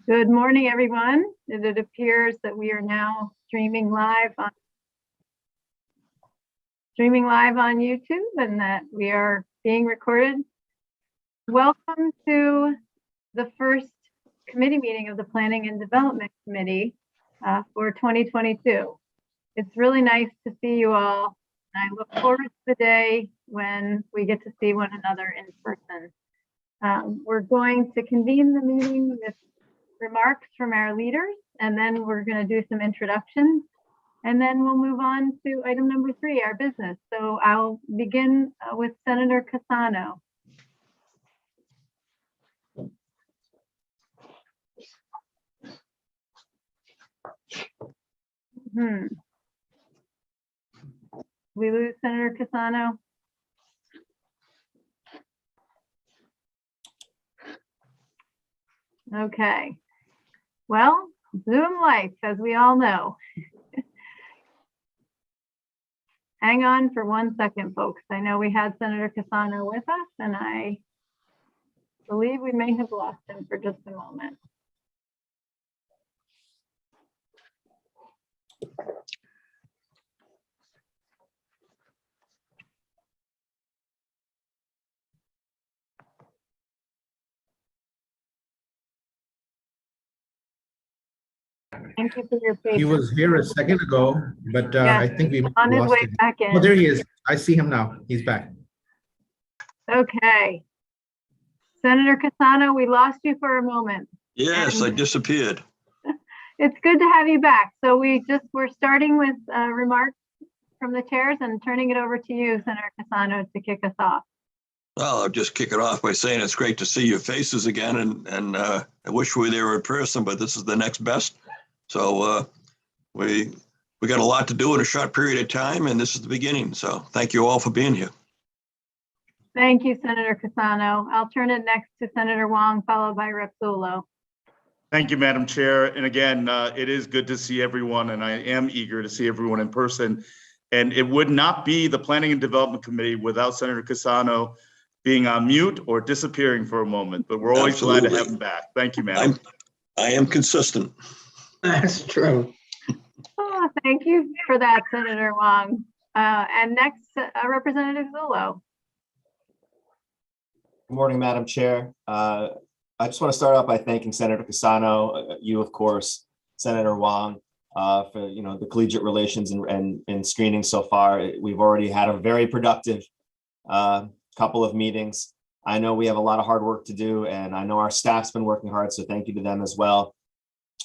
Good morning, everyone. It appears that we are now streaming live on YouTube and that we are being recorded. Welcome to the first committee meeting of the Planning and Development Committee for 2022. It's really nice to see you all. And I look forward to the day when we get to see one another in person. We're going to convene the meeting with remarks from our leaders, and then we're going to do some introductions, and then we'll move on to item number 3, our business. So I'll begin with Senator Cassano. We lose Senator Cassano. Okay. Well, Zoom life, as we all know. Hang on for 1 second, folks. I know we had Senator Cassano with us, and I believe we may have lost him for just a moment. Thank you for your patience. He was here a second ago, but Yeah, I think we on his lost way him. back in. Oh, there he is. I see him now. He's back. Okay. Senator Cassano, we lost you for a moment. Yes, I disappeared. It's good to have you back. So we're starting with remarks from the chairs and turning it over to you, Senator Cassano, to kick us off. Well, I'll just kick it off by saying it's great to see your faces again, and I wish we were there in person, but this is the next best. So we got a lot to do in a short period of time, and this is the beginning. So thank you all for being here. Thank you, Senator Cassano. I'll turn it next to Senator Wong, followed by Rep. Zullo. Thank you, Madam Chair. And again, it is good to see everyone, and I am eager to see everyone in person. And it would not be the Planning and Development Committee without Senator Cassano being on mute or disappearing for a moment, but we're always glad to have him back. Thank you, Madam. I am consistent. That's true. Oh, thank you for that, Senator Wong. And next, Representative Zullo. Good morning, Madam Chair. I just want to start off by thanking Senator Cassano, you, of course, Senator Wong, for the collegiate relations and screening so far. We've already had a very productive couple of meetings. I know we have a lot of hard work to do, and I know our staff's been working hard, so thank you to them as well.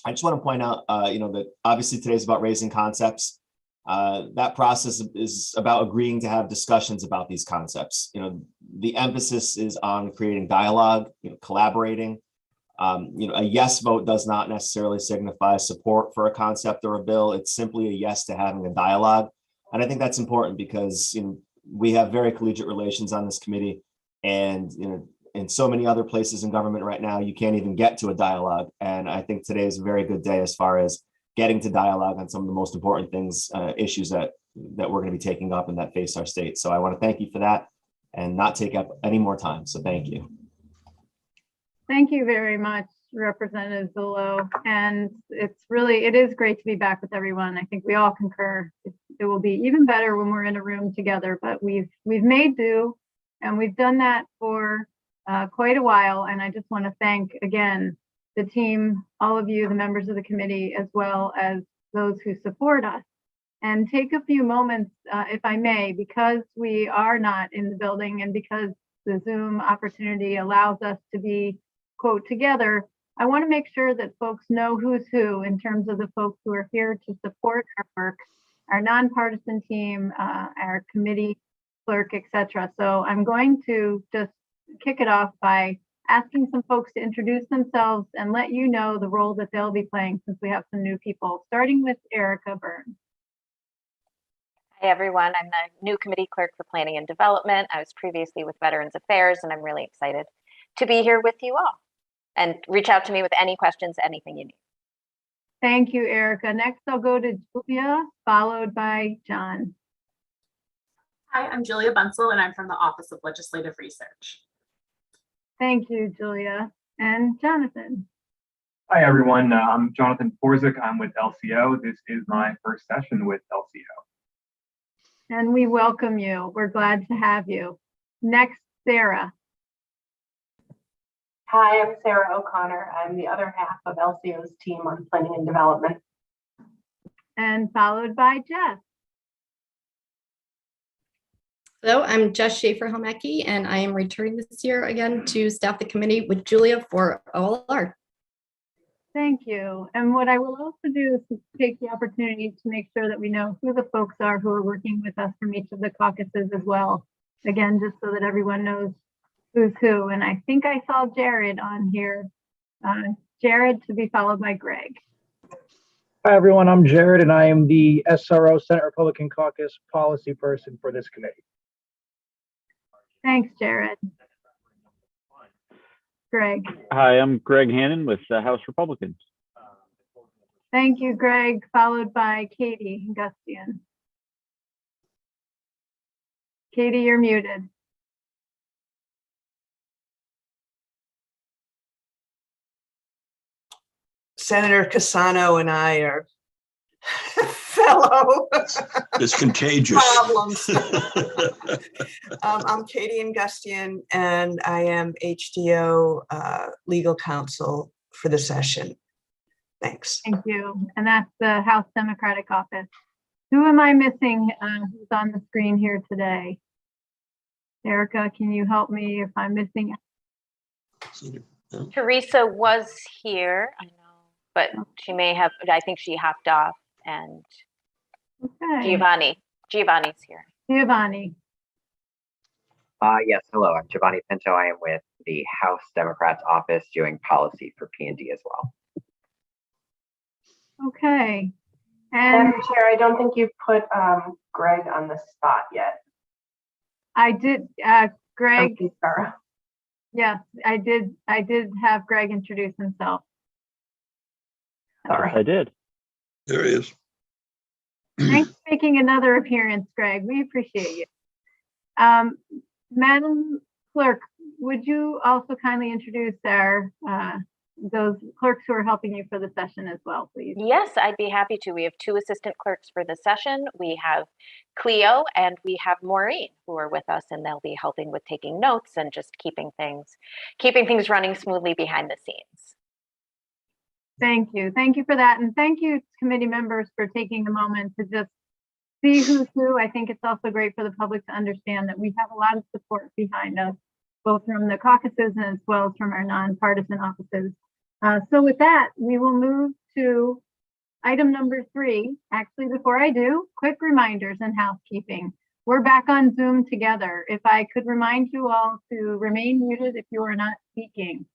I just want to point out, that obviously today's about raising concepts. That process is about agreeing to have discussions about these concepts. The emphasis is on creating dialogue, collaborating. A yes vote does not necessarily signify support for a concept or a bill. It's simply a yes to having a dialogue. And I think that's important because we have very collegiate relations on this committee, and in so many other places in government right now, you can't even get to a dialogue. And I think today is a very good day as far as getting to dialogue on some of the most important things, issues that we're going to be taking up and that face our state. So I want to thank you for that and not take up any more time. So thank you. Thank you very much, Representative Zullo. And it is great to be back with everyone. I think we all concur. It will be even better when we're in a room together, but we've made do, and we've done that for quite a while. And I just want to thank again the team, all of you, the members of the committee, as well as those who support us. And take a few moments, if I may, because we are not in the building and because the Zoom opportunity allows us to be, quote, together. I want to make sure that folks know who's who in terms of the folks who are here to support our work, our nonpartisan team, our committee clerk, etc. So I'm going to just kick it off by asking some folks to introduce themselves and let you know the role that they'll be playing since we have some new people, starting with Erica Byrne. Hi, everyone. I'm the new committee clerk for Planning and Development. I was previously with Veterans Affairs, and I'm really excited to be here with you all. And reach out to me with any questions, anything you need. Thank you, Erica. Next, I'll go to Julia, followed by John. Hi, I'm Julia Bunsell, and I'm from the Office of Legislative Research. Thank you, Julia. And Jonathan. Hi, everyone. I'm Jonathan Porzik. I'm with LCO. This is my first session with LCO. And we welcome you. We're glad to have you. Next, Sarah. Hi, I'm Sarah O'Connor. I'm the other half of LCO's team on planning and development. And followed by Jess. Hello, I'm Jess Schaefer-Helmecki, and I am returning this year again to staff the committee with Julia for OLR. Thank you. And what I will also do is take the opportunity to make sure that we know who the folks are who are working with us from each of the caucuses as well. Again, just so that everyone knows who's who. And I think I saw Jared on here. Jared to be followed by Greg. Hi, everyone. I'm Jared, and I am the SRO Senate Republican Caucus policy person for this committee. Thanks, Jared. Greg. Hi, I'm Greg Hannon with House Republicans. Thank you, Greg, followed by Katie Gustian. Katie, you're muted. Senator Cassano and I are fellow It's contagious. problems. I'm Katie Angustian, and I am HDO legal counsel for the session. Thanks. Thank you. And that's the House Democratic Office. Who am I missing who's on the screen here today? Erica, can you help me if I'm missing? Teresa was here, I know, but she may have, I think she hopped off, and Okay. Giovanni's here. Giovanni. Yes, hello, I'm Giovanni Pinto. I am with the House Democrats office doing policy for P&D as well. Okay. Madam And Chair, I don't think you've put Greg on the spot yet. I did, Greg, Okay, Sarah. yes, I did have Greg introduce himself. Sorry. I did. There he is. Thanks for making another appearance, Greg. We appreciate you. Madam Clerk, would you also kindly introduce those clerks who are helping you for the session as well, please? Yes, I'd be happy to. We have two assistant clerks for the session. We have Cleo and we have Maureen who are with us, and they'll be helping with taking notes and just keeping things running smoothly behind the scenes. Thank you. Thank you for that. And thank you, committee members, for taking a moment to just see who's who. I think it's also great for the public to understand that we have a lot of support behind us, both from the caucuses and as well as from our nonpartisan offices. So with that, we will move to item number 3. Actually, before I do, quick reminders and housekeeping. We're back on Zoom together. If I could remind you all to remain muted if you are not speaking.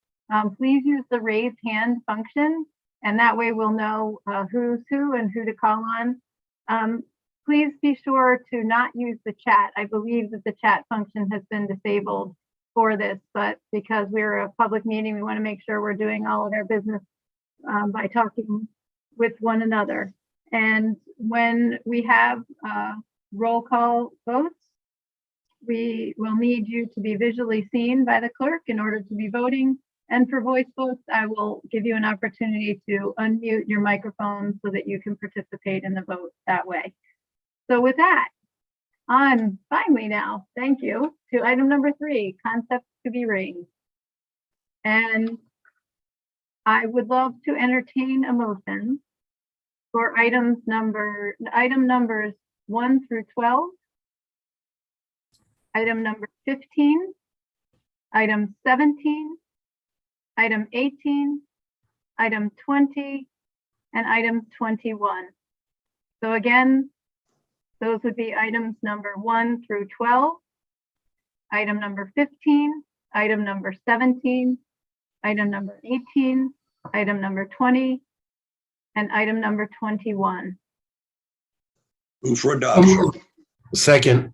Please use the raise hand function, and that way we'll know who's who and who to call on. Please be sure to not use the chat. I believe that the chat function has been disabled for this, but because we're a public meeting, we want to make sure we're doing all of our business by talking with one another. And when we have roll call votes, we will need you to be visually seen by the clerk in order to be voting. And for voice votes, I will give you an opportunity to unmute your microphone so that you can participate in the vote that way. So with that, on finally now, thank you, to item number 3, concepts to be raised. And I would love to entertain a motion for item numbers 1 through 12, item number 15, item 17, item 18, item 20, and item 21. So again, those would be items number 1 through 12, item number 15, item number 17, item number 18, item number 20, and item number 21. Move for adoption. Second.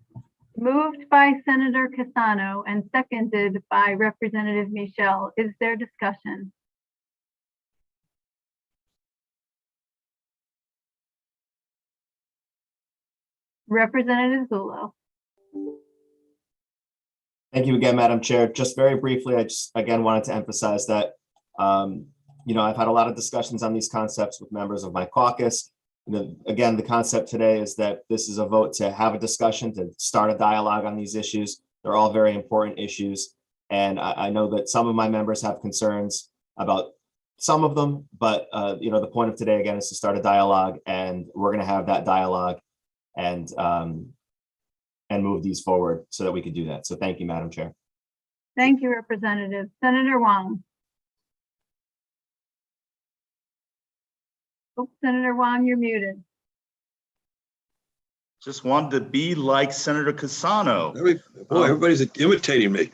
Moved by Senator Cassano and seconded by Representative Michelle. Is there discussion? Representative Zullo. Thank you again, Madam Chair. Just very briefly, I just again wanted to emphasize that I've had a lot of discussions on these concepts with members of my caucus. Again, the concept today is that this is a vote to have a discussion, to start a dialogue on these issues. They're all very important issues. And I know that some of my members have concerns about some of them, but the point of today, again, is to start a dialogue, and we're going to have that dialogue and move these forward so that we could do that. So thank you, Madam Chair. Thank you, Representative. Senator Wong. Oh, Senator Wong, you're muted. Just wanted to be like Senator Cassano. Boy, everybody's imitating me.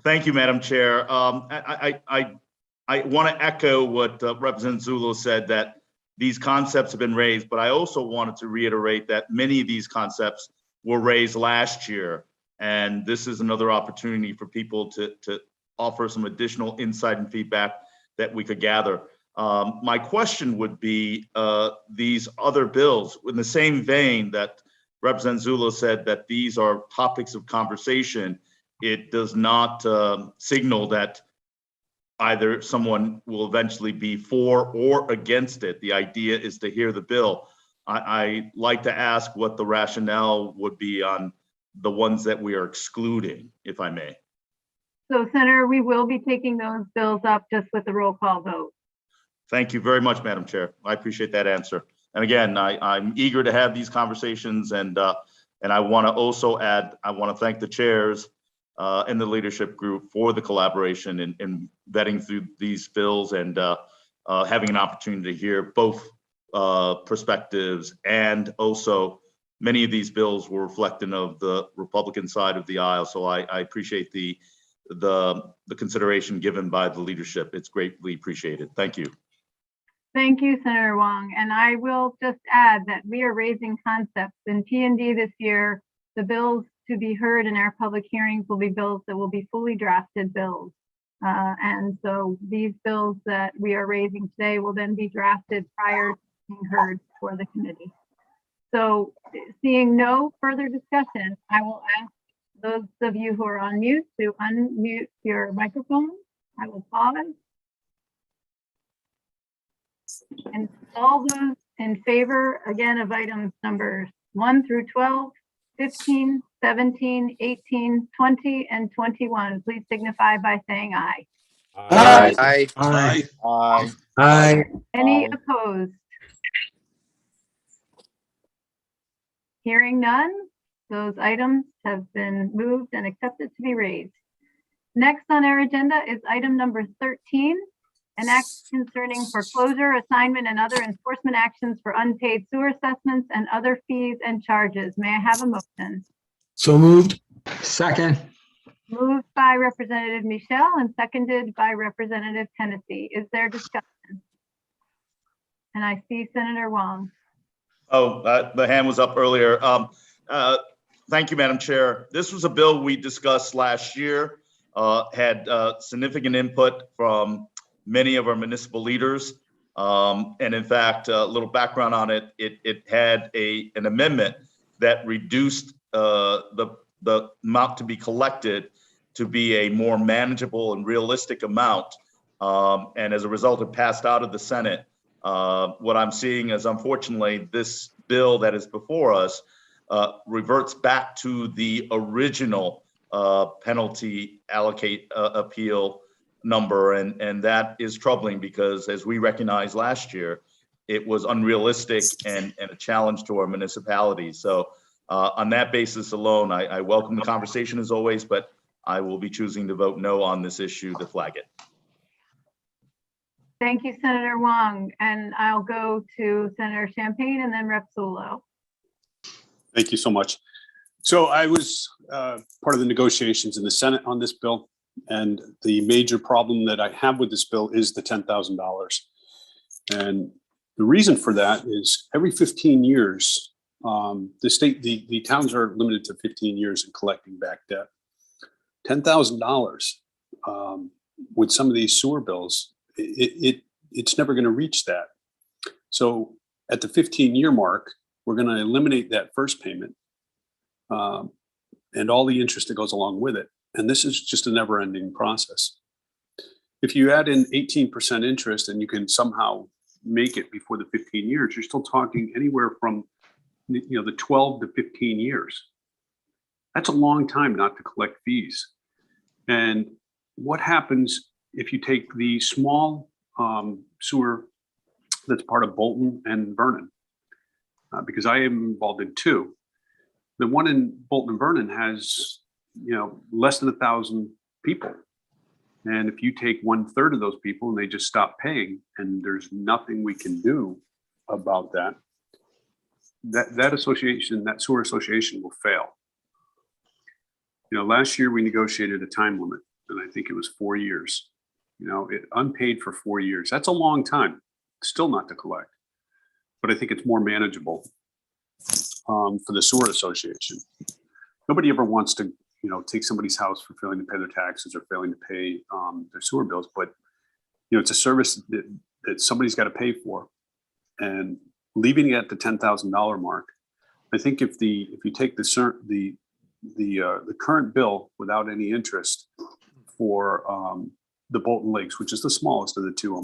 Thank you, Madam Chair. I want to echo what Representative Zullo said, that these concepts have been raised, but I also wanted to reiterate that many of these concepts were raised last year. And this is another opportunity for people to offer some additional insight and feedback that we could gather. My question would be these other bills, in the same vein that Representative Zullo said that these are topics of conversation, it does not signal that either someone will eventually be for or against it. The idea is to hear the bill. I like to ask what the rationale would be on the ones that we are excluding, if I may. So, Senator, we will be taking those bills up just with the roll call vote. Thank you very much, Madam Chair. I appreciate that answer. And again, I'm eager to have these conversations, and I want to also add, I want to thank the chairs and the leadership group for the collaboration in vetting through these bills and having an opportunity to hear both perspectives. And also, many of these bills were reflective of the Republican side of the aisle. So I appreciate the consideration given by the leadership. It's greatly appreciated. Thank you. Thank you, Senator Wong. And I will just add that we are raising concepts in P&D this year. The bills to be heard in our public hearings will be bills that will be fully drafted bills. And so these bills that we are raising today will then be drafted prior to being heard for the committee. So seeing no further discussion, I will ask those of you who are on mute to unmute your microphone. I will pause. And all those in favor, again, of items numbers 1 through 12, 15, 17, 18, 20, and 21, please signify by saying aye. Aye. Aye. Aye. Aye. Aye. Any Aye. opposed? Hearing none, those items have been moved and accepted to be raised. Next on our agenda is item number 13, an act concerning foreclosure, assignment, and other enforcement actions for unpaid sewer assessments and other fees and charges. May I have a motion? So moved. Second. Moved by Representative Michelle and seconded by Representative Tennessee. Is there discussion? And I see Senator Wong. Oh, the hand was up earlier. Thank you, Madam Chair. This was a bill we discussed last year, had significant input from many of our municipal leaders. And in fact, a little background on it, it had an amendment that reduced the amount to be collected to be a more manageable and realistic amount. And as a result, it passed out of the Senate. What I'm seeing is, unfortunately, this bill that is before us reverts back to the original penalty appeal number. And that is troubling because, as we recognized last year, it was unrealistic and a challenge to our municipalities. So on that basis alone, I welcome the conversation as always, but I will be choosing to vote no on this issue to flag it. Thank you, Senator Wong. And I'll go to Senator Champagne and then Rep. Zullo. Thank you so much. So I was part of the negotiations in the Senate on this bill. And the major problem that I have with this bill is the $10,000. And the reason for that is every 15 years, the towns are limited to 15 years in collecting back debt. $10,000 with some of these sewer bills, it's never going to reach that. So at the 15-year mark, we're going to eliminate that first payment and all the interest that goes along with it. And this is just a never-ending process. if you add in 18% interest and you can somehow make it before the 15 years, you're still talking anywhere from, the 12 to 15 years. That's a long time not to collect fees. And what happens if you take the small sewer that's part of Bolton and Vernon? Because I am involved in two. The one in Bolton and Vernon has, less than 1,000 people. And if you take 1/3 of those people and they just stop paying, and there's nothing we can do about that, that association, that sewer association will fail. Last year we negotiated a time limit, and I think it was 4 years. Unpaid for 4 years. That's a long time, still not to collect. But I think it's more manageable for the sewer association. Nobody ever wants to, take somebody's house for failing to pay their taxes or failing to pay their sewer bills. But, it's a service that somebody's got to pay for. And leaving it at the $10,000 mark, I think if you take the current bill without any interest for the Bolton Lakes, which is the smallest of the two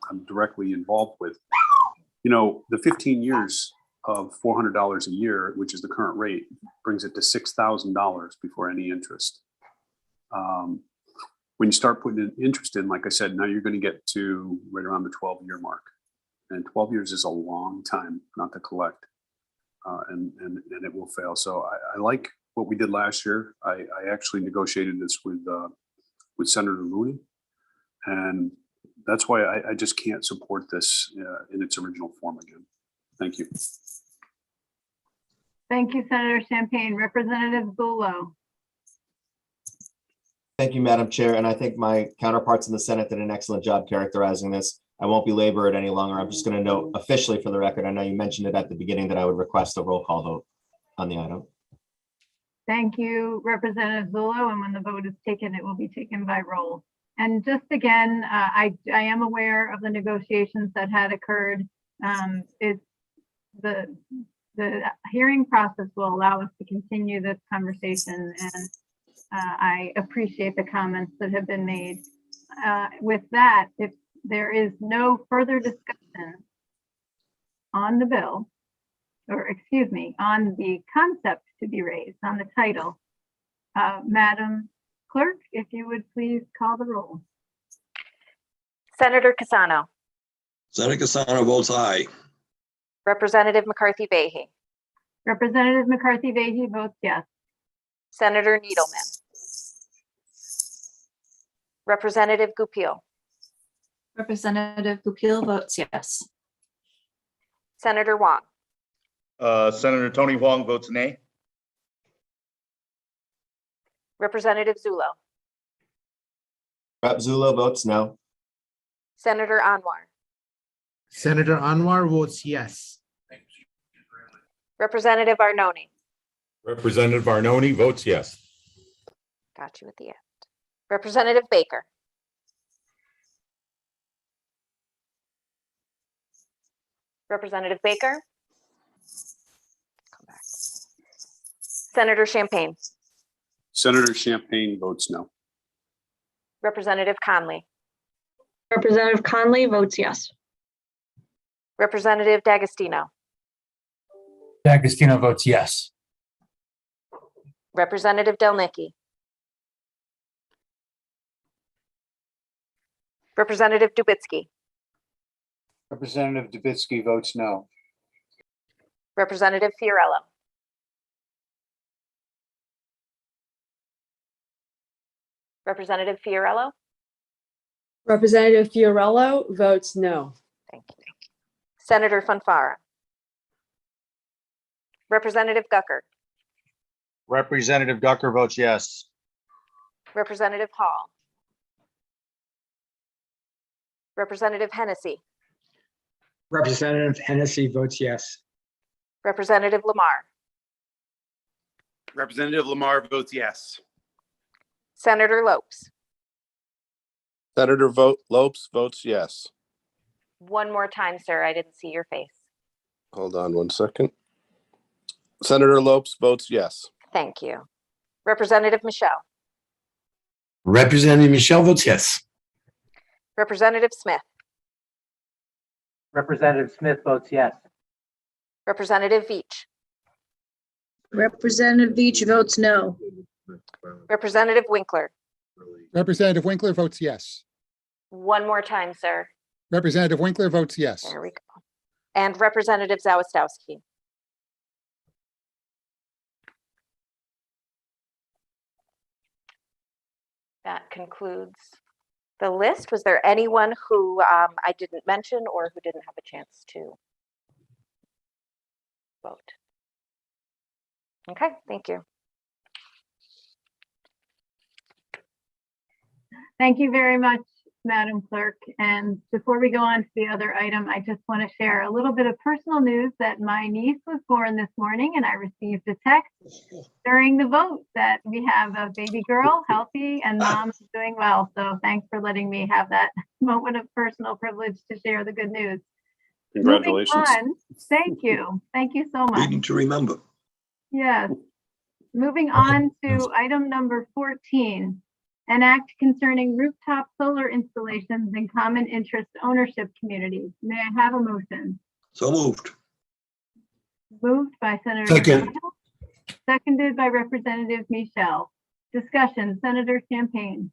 I'm directly involved with, the 15 years of $400 a year, which is the current rate, brings it to $6,000 before any interest. When you start putting in interest in, like I said, now you're going to get to right around the 12-year mark. And 12 years is a long time not to collect, and it will fail. So I like what we did last year. I actually negotiated this with Senator Looney, and that's why I just can't support this in its original form again. Thank you. Thank you, Senator Champagne. Representative Zullo. Thank you, Madam Chair. And I think my counterparts in the Senate did an excellent job characterizing this. I won't belabor it any longer. I'm just going to note officially for the record, I know you mentioned it at the beginning, that I would request a roll call vote on the item. Thank you, Representative Zullo. And when the vote is taken, it will be taken by roll. And just again, I am aware of the negotiations that had occurred. The hearing process will allow us to continue this conversation, and I appreciate the comments that have been made. With that, if there is no further discussion on the bill, or excuse me, on the concept to be raised, on the title, Madam Clerk, if you would please call the roll. Senator Casano. Senator Casano votes aye. Representative McCarthy-Vahey. Representative McCarthy-Vahey votes yes. Senator Needleman. Representative Goupil. Representative Goupil votes yes. Senator Wong. Senator Tony Huang votes nay. Representative Zullo. Rep. Zullo votes no. Senator Anwar. Senator Anwar votes yes. Representative Arnone. Representative Arnone votes yes. Got you at the end. Representative Baker. Representative Baker. Come back. Senator Champagne. Senator Champagne votes no. Representative Conley. Representative Conley votes yes. Representative D'Agostino. D'Agostino votes yes. Representative Delnicki. Representative Dubitsky. Representative Dubitsky votes no. Representative Fiorello. Representative Fiorello. Representative Fiorello votes no. Thank you. Senator Fanfara. Representative Gucker. Representative Ducker votes yes. Representative Hall. Representative Hennessy. Representative Hennessy votes yes. Representative Lamar. Representative Lamar votes yes. Senator Lopes. Senator Lopes votes yes. One more time, sir. I didn't see your face. Hold on one second. Senator Lopes votes yes. Thank you. Representative Michelle. Representative Michelle votes yes. Representative Smith, Representative Smith votes yes. Representative Veach, Representative Veach votes no. Representative Winkler. Representative Winkler votes yes. One more time, sir. Representative Winkler votes yes. There we go. And Representative Zawistowski. That concludes the list. Was there anyone who I didn't mention or who didn't have a chance to vote? Okay, thank you. Thank you very much, Madam Clerk. And before we go on to the other item, I just want to share a little bit of personal news that my niece was born this morning, and I received a text during the vote that we have a baby girl, healthy, and mom's doing well. So thanks for letting me have that moment of personal privilege to share the good news. Congratulations. Moving on, thank you. Thank you so much. Reading to remember. Yes. Moving on to item number 14. An act concerning rooftop solar installations in common interest ownership communities. May I have a motion? So moved. Moved by Senator. Second. Michelle, seconded by Representative Michelle. Discussion, Senator Champagne.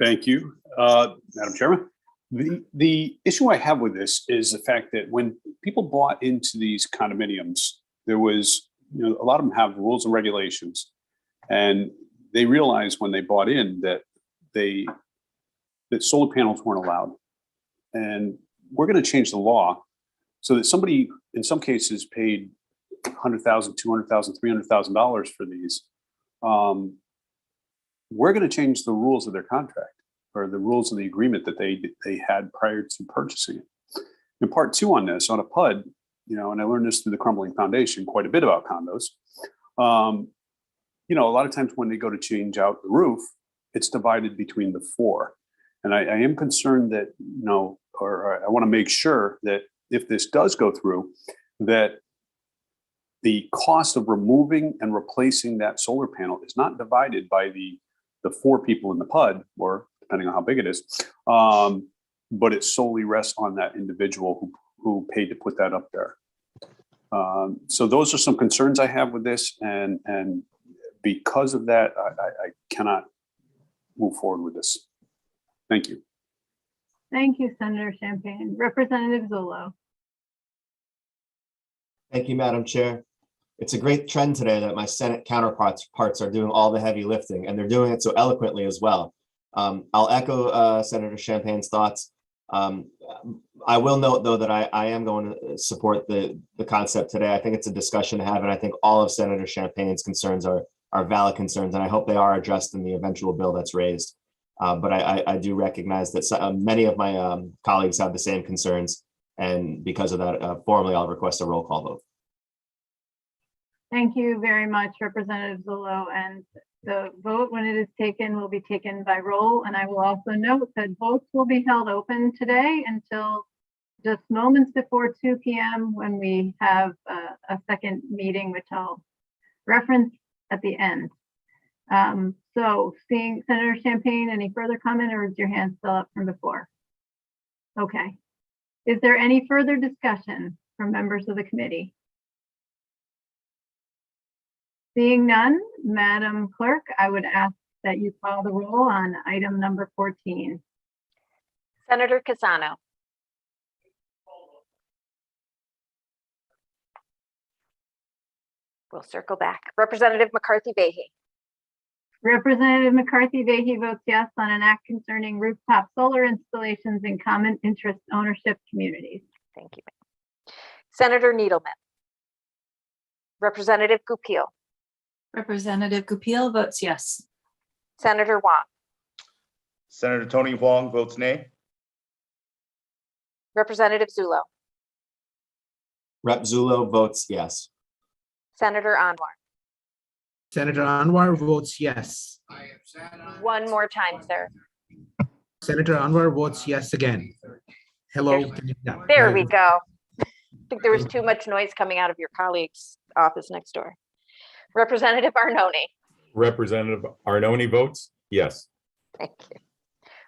Thank you, Madam Chairman. The issue I have with this is the fact that when people bought into these condominiums, there was, a lot of them have rules and regulations. And they realized when they bought in that solar panels weren't allowed. And we're going to change the law so that somebody, in some cases, paid $100,000, $200,000, $300,000 for these. We're going to change the rules of their contract or the rules of the agreement that they had prior to purchasing it. And part two on this, on a PUD, and I learned this through the Crumbling Foundation quite a bit about condos. A lot of times when they go to change out the roof, it's divided between the four. And I am concerned that, or I want to make sure that if this does go through, that the cost of removing and replacing that solar panel is not divided by the four people in the PUD, or depending on how big it is, but it solely rests on that individual who paid to put that up there. So those are some concerns I have with this, and because of that, I cannot move forward with this. Thank you. Thank you, Senator Champagne. Representative Zullo. Thank you, Madam Chair. It's a great trend today that my Senate counterparts are doing all the heavy lifting, and they're doing it so eloquently as well. I'll echo Senator Champagne's thoughts. I will note, though, that I am going to support the concept today. I think it's a discussion to have, and I think all of Senator Champagne's concerns are valid concerns, and I hope they are addressed in the eventual bill that's raised. But I do recognize that many of my colleagues have the same concerns, and because of that, formally, I'll request a roll call vote. Thank you very much, Representative Zullo. And the vote, when it is taken, will be taken by roll. And I will also note that votes will be held open today until just moments before 2 p.m. when we have a second meeting, which I'll reference at the end. So seeing Senator Champagne, any further comment, or is your hand still up from before? Okay. Is there any further discussion from members of the committee? Seeing none, Madam Clerk, I would ask that you call the roll on item number 14. Senator Casano. We'll circle back. Representative McCarthy-Vahey. Representative McCarthy-Vahey votes yes on an act concerning rooftop solar installations in common interest ownership communities. Thank you. Senator Needleman. Representative Goupil. Representative Goupil votes yes. Senator Wong. Senator Tony Huang votes nay. Representative Zullo. Rep. Zullo votes yes. Senator Anwar. Senator Anwar votes yes. One more time, sir. Senator Anwar votes yes again. Hello. There we go. I think there was too much noise coming out of your colleague's office next door. Representative Arnone. Representative Arnone votes yes. Thank you.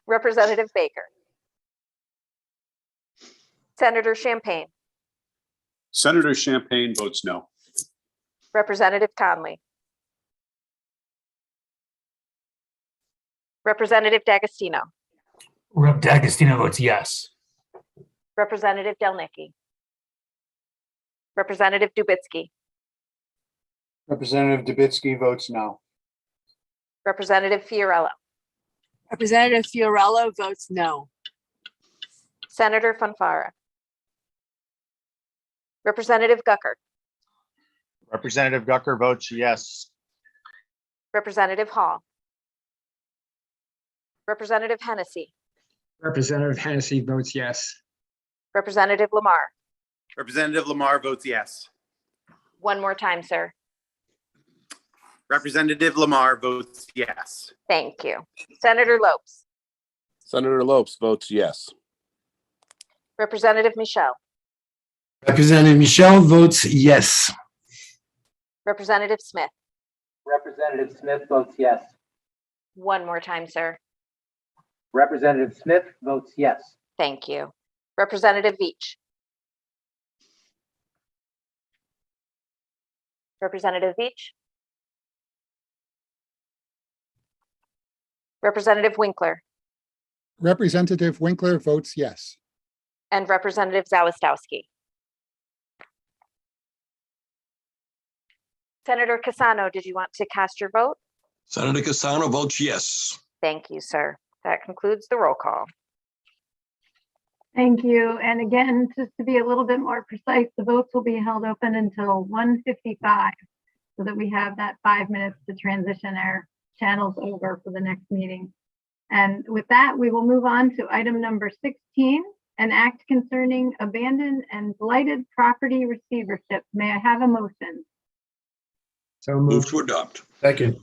Representative Baker. Senator Champagne. Senator Champagne votes no. Representative Conley. Representative D'Agostino. Rep. D'Agostino votes yes. Representative Delnicki. Representative Dubitsky. Representative Dubitsky votes no. Representative Fiorello. Representative Fiorello votes no. Senator Fonfara. Representative Gucker. Representative Gucker votes yes. Representative Hall. Representative Hennessy. Representative Hennessy votes yes. Representative Lamar. Representative Lamar votes yes. One more time, sir. Representative Lamar votes yes. Thank you. Senator Lopes. Senator Lopes votes yes. Representative Michelle. Representative Michelle votes yes. Representative Smith. Representative Smith votes yes. One more time, sir. Representative Smith votes yes. Thank you. Representative Veach. Representative Veach. Representative Winkler Representative Winkler votes yes. and Representative Zawistowski. Senator Cassano, did you want to cast your vote? Senator Cassano votes yes. Thank you, sir. That concludes the roll call. Thank you. And again, just to be a little bit more precise, the votes will be held open until 1:55 so that we have that 5 minutes to transition our channels over for the next meeting. And with that, we will move on to item number 16, an act concerning abandoned and blighted property receivership. May I have a motion? So Move moved. to adopt. Second.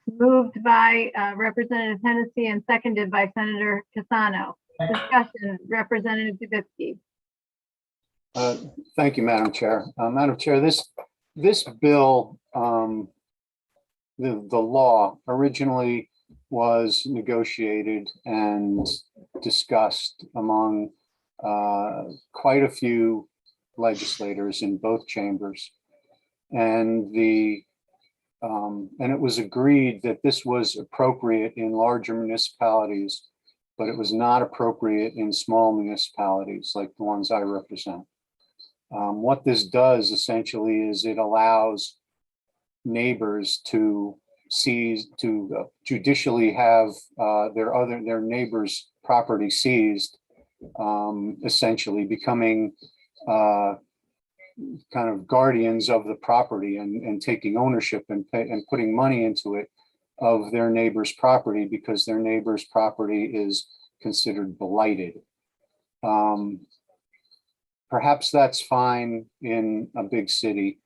Moved by Representative Hennessy and seconded by Senator Cassano. Discussion, Representative Dubitsky. Thank you, Madam Chair. Madam Chair, this bill, the law originally was negotiated and discussed among quite a few legislators in both chambers. And it was agreed that this was appropriate in larger municipalities, but it was not appropriate in small municipalities like the ones I represent. What this does essentially is it allows neighbors to judicially have their neighbor's property seized, essentially becoming kind of guardians of the property and taking ownership and putting money into it of their neighbor's property because their neighbor's property is considered blighted. Perhaps that's fine in a big city,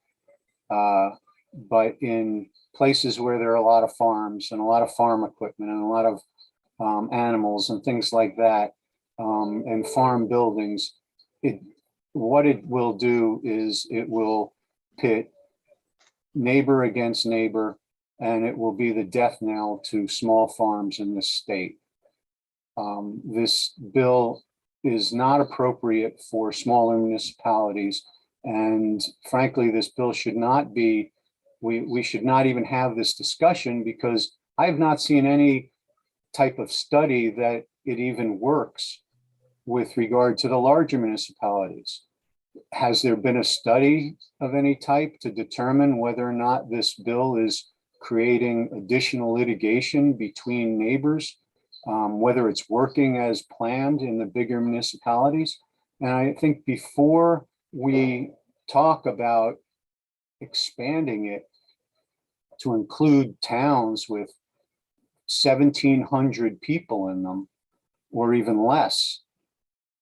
but in places where there are a lot of farms and a lot of farm equipment and a lot of animals and things like that, and farm buildings, what it will do is it will pit neighbor against neighbor, and it will be the death knell to small farms in this state. This bill is not appropriate for smaller municipalities, and frankly, this bill should not be, we should not even have this discussion because I have not seen any type of study that it even works with regard to the larger municipalities. Has there been a study of any type to determine whether or not this bill is creating additional litigation between neighbors, whether it's working as planned in the bigger municipalities? And I think before we talk about expanding it to include towns with 1,700 people in them, or even less,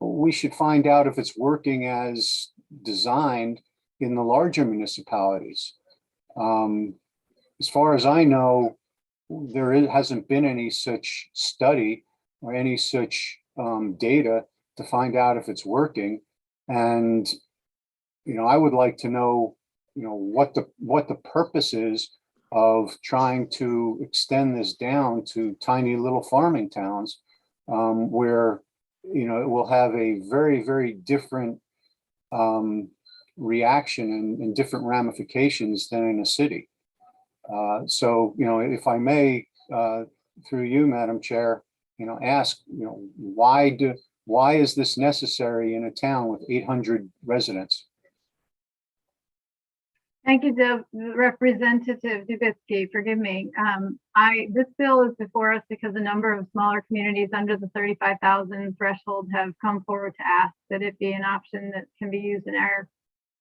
we should find out if it's working as designed in the larger municipalities. As far as I know, hasn't been any such study or any such data to find out if it's working. And, I would like to know, what the purpose is of trying to extend this down to tiny little farming towns, where, you know, it will have a very, very different reaction and different ramifications than in a city. So, you know, if I may, through you, Madam Chair, you know, ask, you know, why is this necessary in a town with 800 residents? Thank you, Representative Dubitsky. Forgive me. This bill is before us because a number of smaller communities under the 35,000 threshold have come forward to ask that it be an option that can be used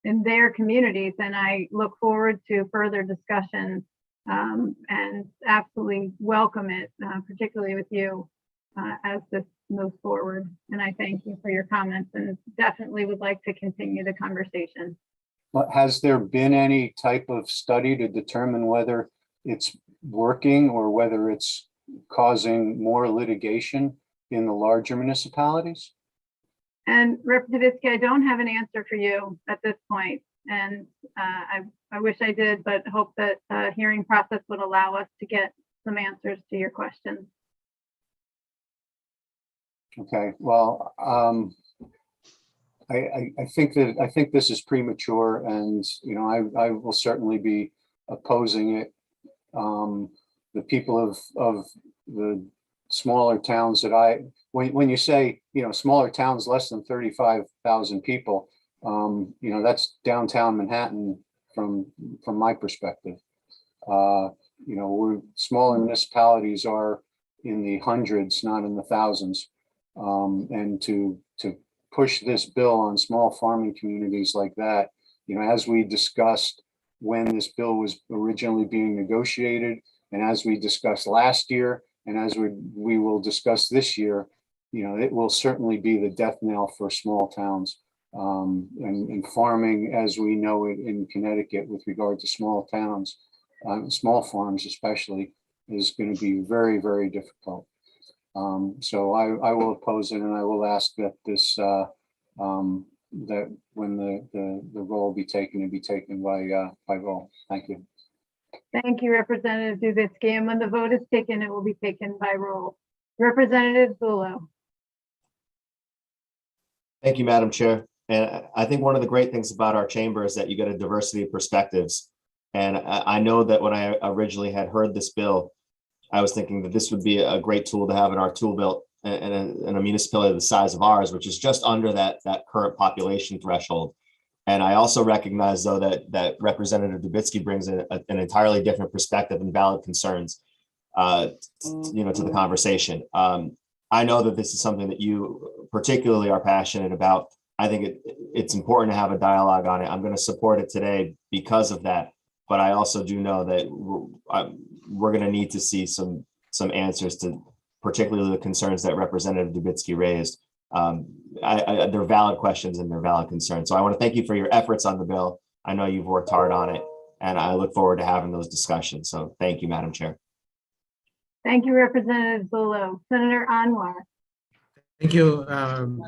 in their communities. And I look forward to further discussion and absolutely welcome it, particularly with you as this moves forward. And I thank you for your comments and definitely would like to continue the conversation. Has there been any type of study to determine whether it's working or whether it's causing more litigation in the larger municipalities? And Representative Dubitsky, I don't have an answer for you at this point. And I wish I did, but hope that the hearing process would allow us to get some answers to your questions. Okay, well, I think this is premature, and you know, I will certainly be opposing it. The people of the smaller towns that when you say, you know, smaller towns less than 35,000 people, you know, that's downtown Manhattan from my perspective. You know, smaller municipalities are in the hundreds, not in the thousands, and to push this bill on small farming communities like that, you know, as we discussed when this bill was originally being negotiated, and as we discussed last year, and as we will discuss this year, you know, it will certainly be the death knell for small towns. And farming, as we know it in Connecticut with regard to small towns, small farms especially, is going to be very, very difficult. So I will oppose it, and I will ask that this that when the roll be taken, it be taken by roll. Thank you. Thank you, Representative Dubitsky. And when the vote is taken, it will be taken by roll. Representative Zullo. Thank you, Madam Chair. And I think one of the great things about our chamber is that you get a diversity of perspectives. And I know that when I originally had heard this bill, I was thinking that this would be a great tool to have in our tool belt in a municipality the size of ours, which is just under that current population threshold. And I also recognize, though, that Representative Dubitsky brings an entirely different perspective and valid concerns, you know, to the conversation. I know that this is something that you particularly are passionate about. I think it's important to have a dialogue on it. I'm going to support it today because of that. But I also do know that we're going to need to see some answers to particularly the concerns that Representative Dubitsky raised. They're valid questions and they're valid concerns. So I want to thank you for your efforts on the bill. I know you've worked hard on it, and I look forward to having those discussions. So thank you, Madam Chair. Thank you, Representative Zullo. Senator Anwar. Thank you,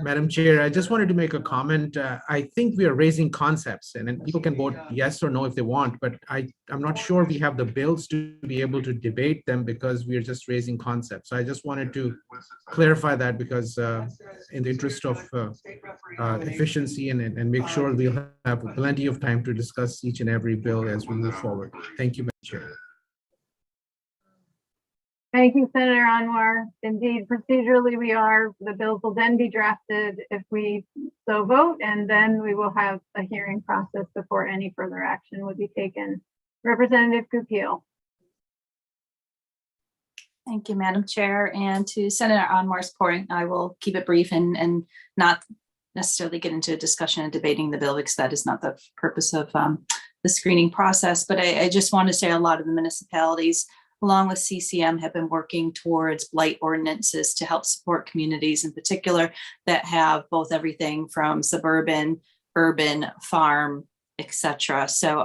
Madam Chair. I just wanted to make a comment. I think we are raising concepts, and then people can vote yes or no if they want, but I'm not sure we have the bills to be able to debate them because we are just raising concepts. So I just wanted to clarify that because in the interest of efficiency and make sure we'll have plenty of time to discuss each and every bill as we move forward. Thank you, Madam Chair. Thank you, Senator Anwar. Indeed, procedurally, the bills will then be drafted if we so vote, and then we will have a hearing process before any further action would be taken. Representative Goupil. Thank you, Madam Chair. And to Senator Anwar's point, I will keep it brief and not necessarily get into a discussion and debating the bill because that is not the purpose of the screening process. But I just want to say a lot of the municipalities along with CCM have been working towards blight ordinances to help support communities in particular that have both everything from suburban, urban, farm, etc. So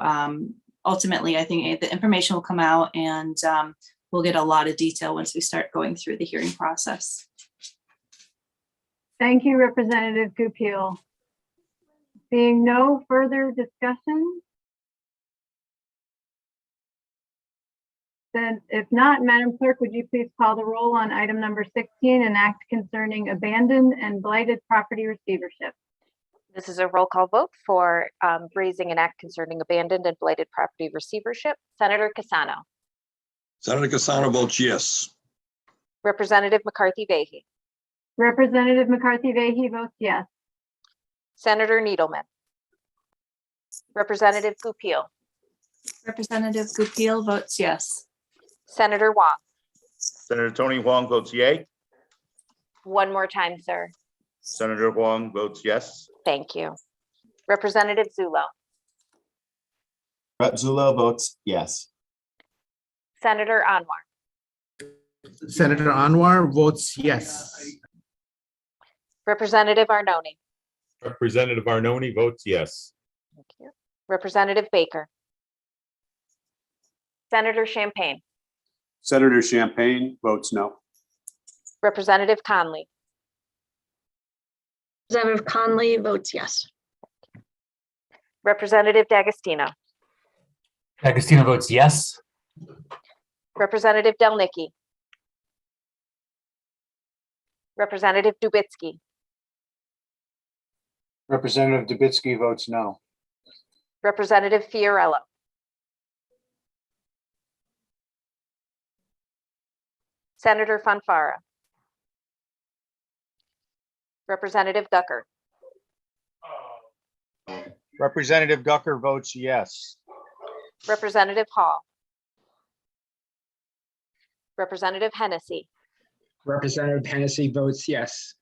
ultimately, I think the information will come out and we'll get a lot of detail once we start going through the hearing process. Thank you, Representative Goupil. Seeing no further discussion, Then, if not, Madam Clerk, would you please call the roll on item number 16, an act concerning abandoned and blighted property receivership? This is a roll call vote for raising an act concerning abandoned and blighted property receivership. Senator Casano. Senator Casano votes yes. Representative McCarthy Vahey. Representative McCarthy Vahey votes yes. Senator Needleman. Representative Goupil. Representative Goupil votes yes. Senator Wong. Senator Tony Huang votes yay. One more time, sir. Senator Huang votes yes. Thank you. Representative Zullo. Rep. Zullo votes yes. Senator Anwar. Senator Anwar votes yes. Representative Arnone. Representative Arnone votes yes. Thank you. Representative Baker. Senator Champagne. Senator Champagne votes no. Representative Conley. Representative Conley votes yes. Representative D'Agostino. D'Agostino votes yes. Representative Delnicki. Representative Dubitsky. Representative Dubitsky votes no. Representative Fiorello. Senator Fanfara. Representative Ducker. Representative Ducker votes yes. Representative Hall. Representative Hennessy. Representative Hennessy votes yes.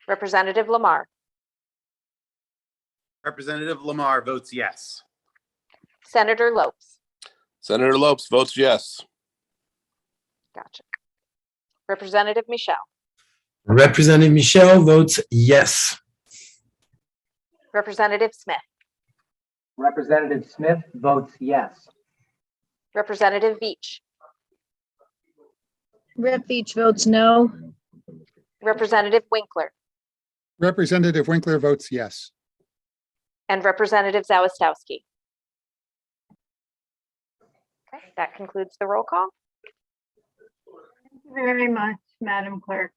Representative Lamar. Representative Lamar votes yes. Senator Lopes. Senator Lopes votes yes. Gotcha. Representative Michelle. Representative Michelle votes yes. Representative Smith. Representative Smith votes yes. Representative Veach. Rep. Beach votes no. Representative Winkler. Representative Winkler votes yes. And Representative Zawistowski. Okay, that concludes the roll call. Thank you very much, Madam Clerk.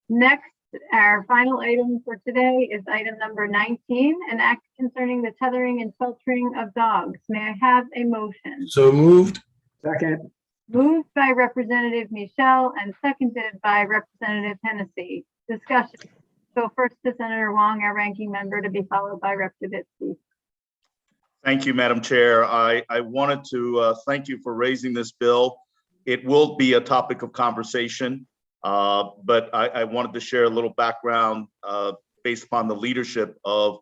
Next, our final item for today is item number 19, an act concerning the tethering and sheltering of dogs. May I have a motion? So moved. Second. Moved by Representative Michelle and seconded by Representative Hennessy. Discussion. So first to Senator Wong, our ranking member, to be followed by Rep. Dubitsky. Thank you, Madam Chair. I wanted to thank you for raising this bill. It will be a topic of conversation, but I wanted to share a little background based upon the leadership of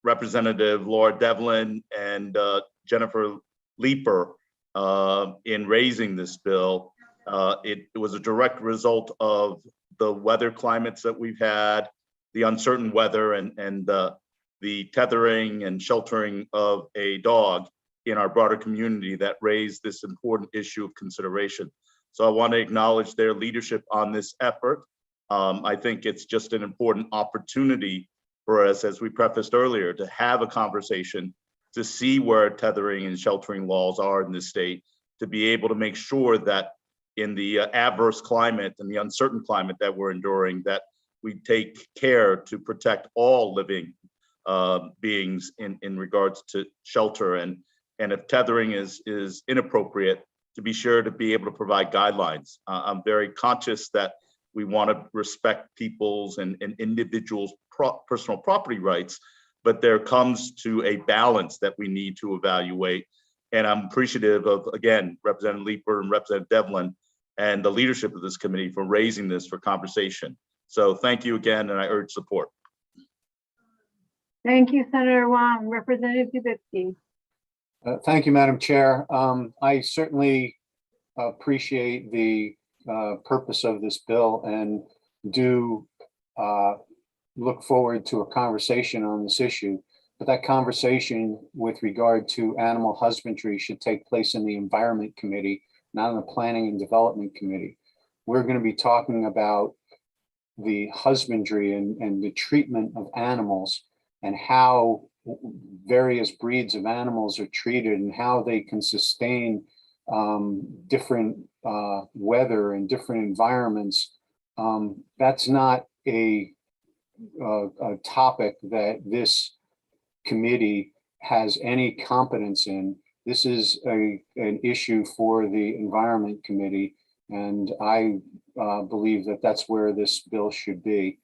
Representative Laura Devlin and Jennifer Leeper in raising this bill. It was a direct result of the weather climates that we've had, the uncertain weather, and the tethering and sheltering of a dog in our broader community that raised this important issue of consideration. So I want to acknowledge their leadership on this effort. I think it's just an important opportunity for us, as we prefaced earlier, to have a conversation, to see where tethering and sheltering laws are in this state, to be able to make sure that in the adverse climate and the uncertain climate that we're enduring, that we take care to protect all living beings in regards to shelter, and if tethering is inappropriate, to be sure to be able to provide guidelines. I'm very conscious that we want to respect people's and individuals' personal property rights, but there comes to a balance that we need to evaluate. And I'm appreciative of, again, Representative Leeper and Representative Devlin and the leadership of this committee for raising this for conversation. So thank you again, and I urge support. Thank you, Senator Wong. Representative Dubitsky. Thank you, Madam Chair. I certainly appreciate the purpose of this bill and do look forward to a conversation on this issue. But that conversation with regard to animal husbandry should take place in the Environment Committee, not in the Planning and Development Committee. We're going to be talking about the husbandry and the treatment of animals and how various breeds of animals are treated and how they can sustain different weather and different environments, that's not a topic that this committee has any competence in. This is an issue for the Environment Committee, and I believe that that's where this bill should be.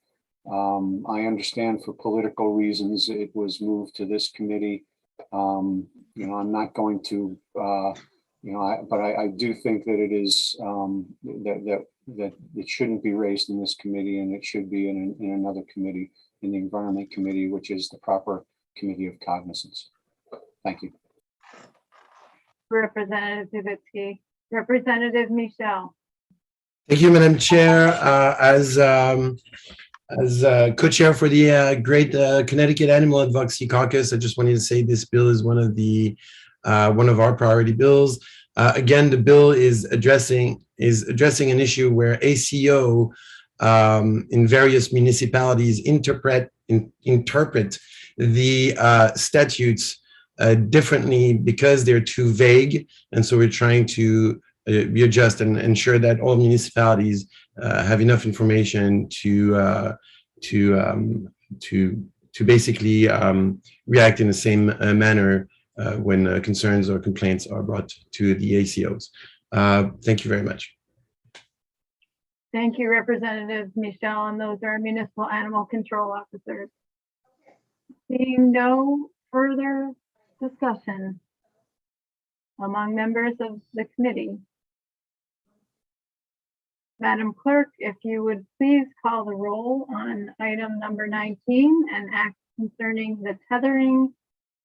I understand for political reasons it was moved to this committee. I'm not going to, but I do think that it is that it shouldn't be raised in this committee, and it should be in another committee, in the Environment Committee, which is the proper committee of cognizance. Thank you. Representative Dubitsky. Representative Michelle. Thank you, Madam Chair. As co-chair for the Great Connecticut Animal Advocacy Caucus, I just wanted to say this bill is one of our priority bills. Again, the bill is addressing an issue where ACO in various municipalities interpret the statutes differently because they're too vague, and so we're trying to readjust and ensure that all municipalities have enough information to basically react in the same manner when concerns or complaints are brought to the ACOs. Thank you very much. Thank you, Representative Michelle, and those are municipal animal control officers. Seeing no further discussion among members of the committee, Madam Clerk, if you would please call the roll on item number 19 and act concerning the tethering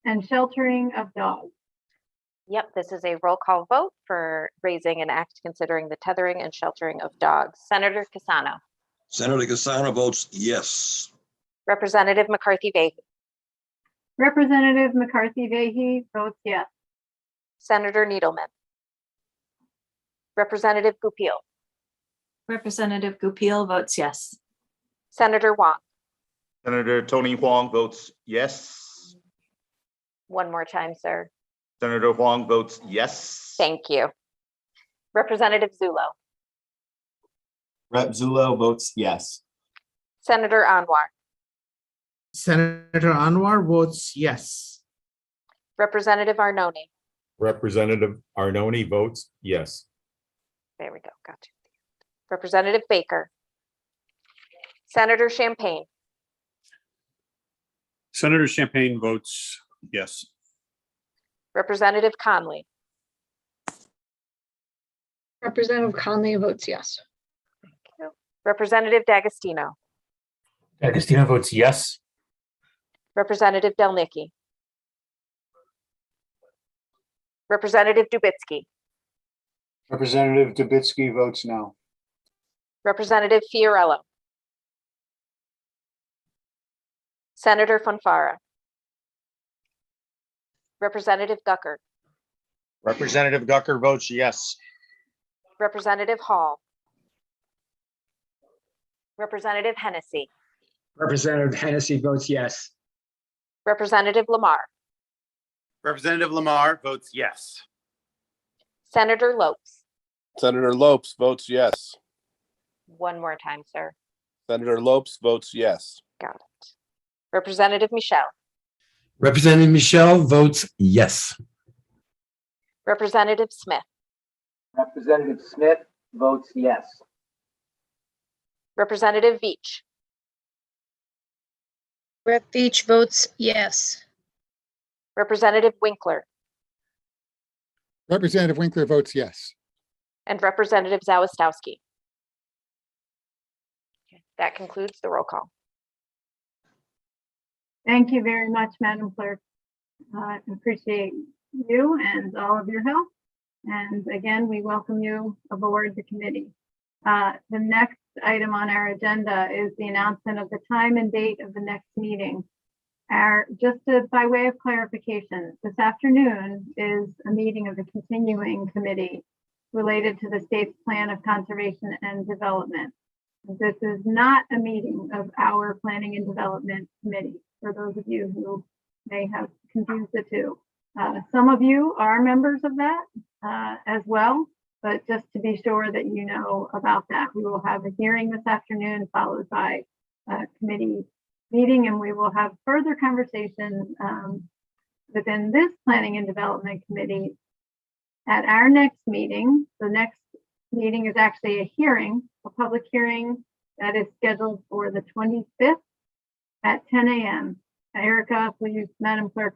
and sheltering of dogs. Yep, this is a roll call vote for raising an act considering the tethering and sheltering of dogs. Senator Cassano. Senator Cassano votes yes. Representative McCarthy-Vahey. Representative McCarthy-Vahey votes yes. Senator Needleman. Representative Goupil. Representative Goupil votes yes. Senator Wong. Senator Tony Huang votes yes. One more time, sir. Senator Huang votes yes. Thank you. Representative Zullo. Rep. Zullo votes yes. Senator Anwar. Senator Anwar votes yes. Representative Arnone. Representative Arnone votes yes. There we go. Gotcha. Representative Baker. Senator Champagne. Senator Champagne votes yes. Representative Conley. Representative Conley votes yes. Thank you. Representative D'Agostino. D'Agostino votes yes. Representative Delnicki. Representative Dubitsky. Representative Dubitsky votes no. Representative Fiorello. Senator Fonfara. Representative Gucker. Representative Gucker votes yes. Representative Hall. Representative Hennessy. Representative Hennessy votes yes. Representative Lamar. Representative Lamar votes yes. Senator Lopes. Senator Lopes votes yes. One more time, sir. Senator Lopes votes yes. Got it. Representative Michelle. Representative Michelle votes yes. Representative Smith. Representative Smith votes yes. Representative Veach. Rep. Veach votes yes. Representative Winkler. Representative Winkler votes yes. And Representative Zawistowski. Okay, that concludes the roll call. Thank you very much, Madam Clerk. I appreciate you and all of your help. And again, we welcome you aboard the committee. The next item on our agenda is the announcement of the time and date of the next meeting. By way of clarification, this afternoon is a meeting of the continuing committee related to the state's plan of conservation and development. This is not a meeting of our planning and development committee, for those of you who may have confused the two. Some of you are members of that, as well. But just to be sure that you know about that, we will have a hearing this afternoon followed by a committee meeting, and we will have further conversation within this Planning and Development Committee at our next meeting. The next meeting is actually a hearing, a public hearing that is scheduled for the 25th at 10 a.m. Erica, please, Madam Clerk,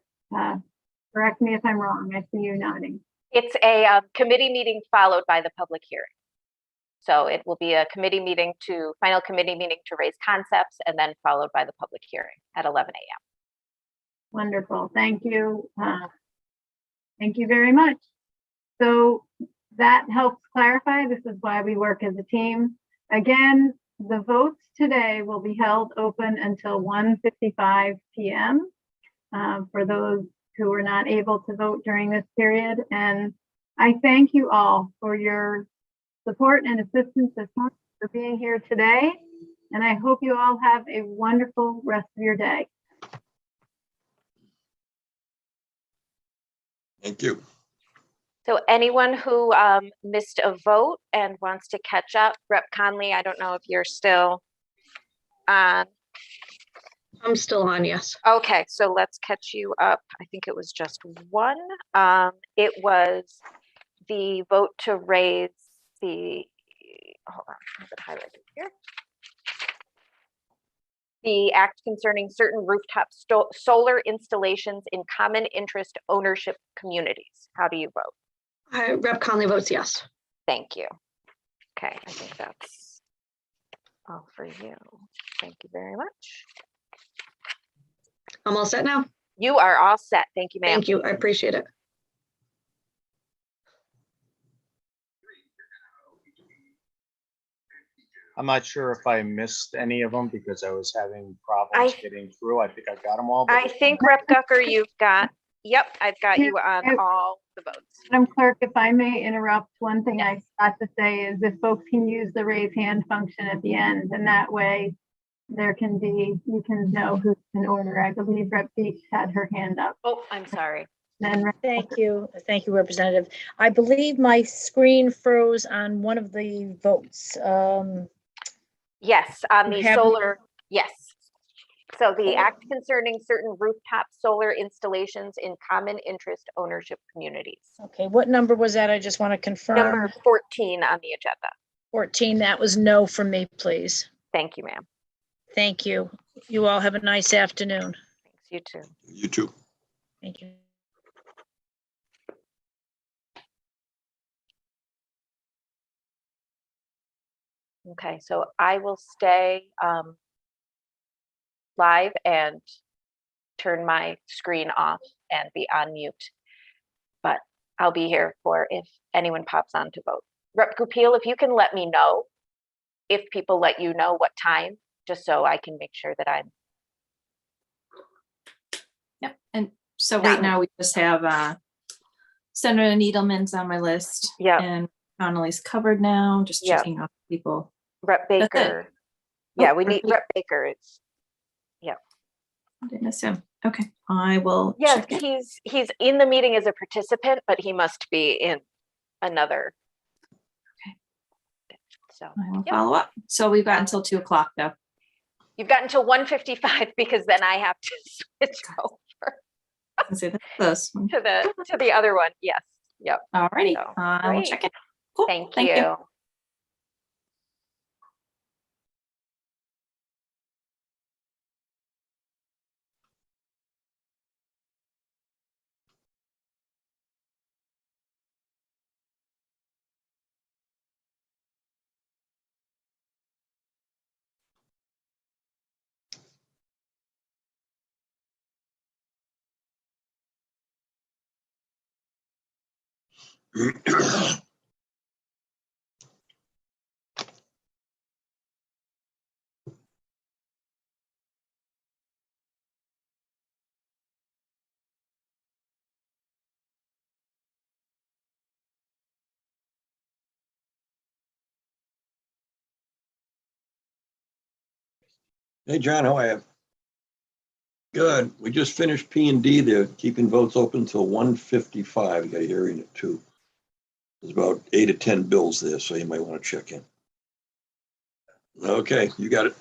correct me if I'm wrong. I see you nodding. It's a committee meeting followed by the public hearing. So it will be a committee meeting final committee meeting to raise concepts, and then followed by the public hearing at 11 a.m. Wonderful. Thank you. Thank you very much. So that helps clarify. This is why we work as a team. Again, the votes today will be held open until 1:55 p.m. For those who were not able to vote during this period. And I thank you all for your support and assistance this month, for being here today. And I hope you all have a wonderful rest of your day. Thank you. So anyone who missed a vote and wants to catch up, Rep. Conley, I don't know if you're still on. I'm still on, yes. Okay, so let's catch you up. I think it was just one. It was the vote to raise the, hold on, I have it highlighted here. The act concerning certain rooftop solar installations in common interest ownership communities. How do you vote? Rep. Conley votes yes. Thank you. Okay, I think that's all for you. Thank you very much. I'm all set now. You are all set. Thank you, ma'am. Thank you. I appreciate it. I'm not sure if I missed any of them because I was having problems getting through. I think I got them all. I think Rep. Gucker, you've got, yep, I've got you on all the votes. Madam Clerk, if I may interrupt, one thing I forgot to say is if folks can use the raise hand function at the end, and that way there can be, you can know who's in order. I believe Rep. Beach had her hand up. Oh, I'm sorry. Then Thank you. Thank you, Representative. I believe my screen froze on one of the votes. Yes, on the You have- solar, yes. So the act concerning certain rooftop solar installations in common interest ownership communities. Okay, what number was that? I just want to confirm. Number 14 on the agenda. 14, that was no from me, please. Thank you, ma'am. Thank you. You all have a nice afternoon. Thanks, you too. You too. Thank you. Okay, so I will stay live and turn my screen off and be on mute. But I'll be here for if anyone pops on to vote. Rep. Goupil, if you can let me know if people let you know what time, just so I can make sure that I'm. Yep. And so right now we just have Senator Needleman's on my list. Yeah. And Connolly's covered now, just checking off people. Rep. Baker. Yeah, we need Rep. Baker. It's, yeah. I didn't miss him. Okay, I will. Yeah, check it. he's in the meeting as a participant, but he must be in another. Okay. So I will follow up. So we've got until 2 o'clock though. You've got until 1:55 because then I have to switch over Let's see this one. to the other one. Yes. Yep. All righty. So, I will great. check it. Cool. Thank Thank you. you. Hey, John, how are you? Good. We just finished P&D. They're keeping votes open till 1:55. You got a hearing at 2. There's about 8 or 10 bills there, so you might want to check in. Okay, you got it.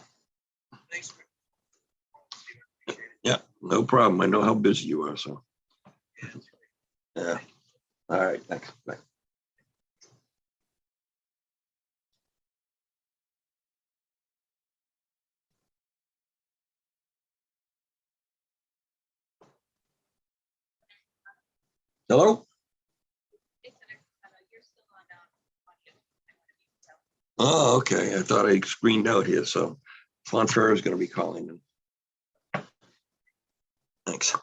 Yeah, no problem. I know how busy you are, so. Yeah. All right, thanks. Bye. Hello? Oh, okay. I thought I screened out here, so Fonfer is going to be calling them. Thanks.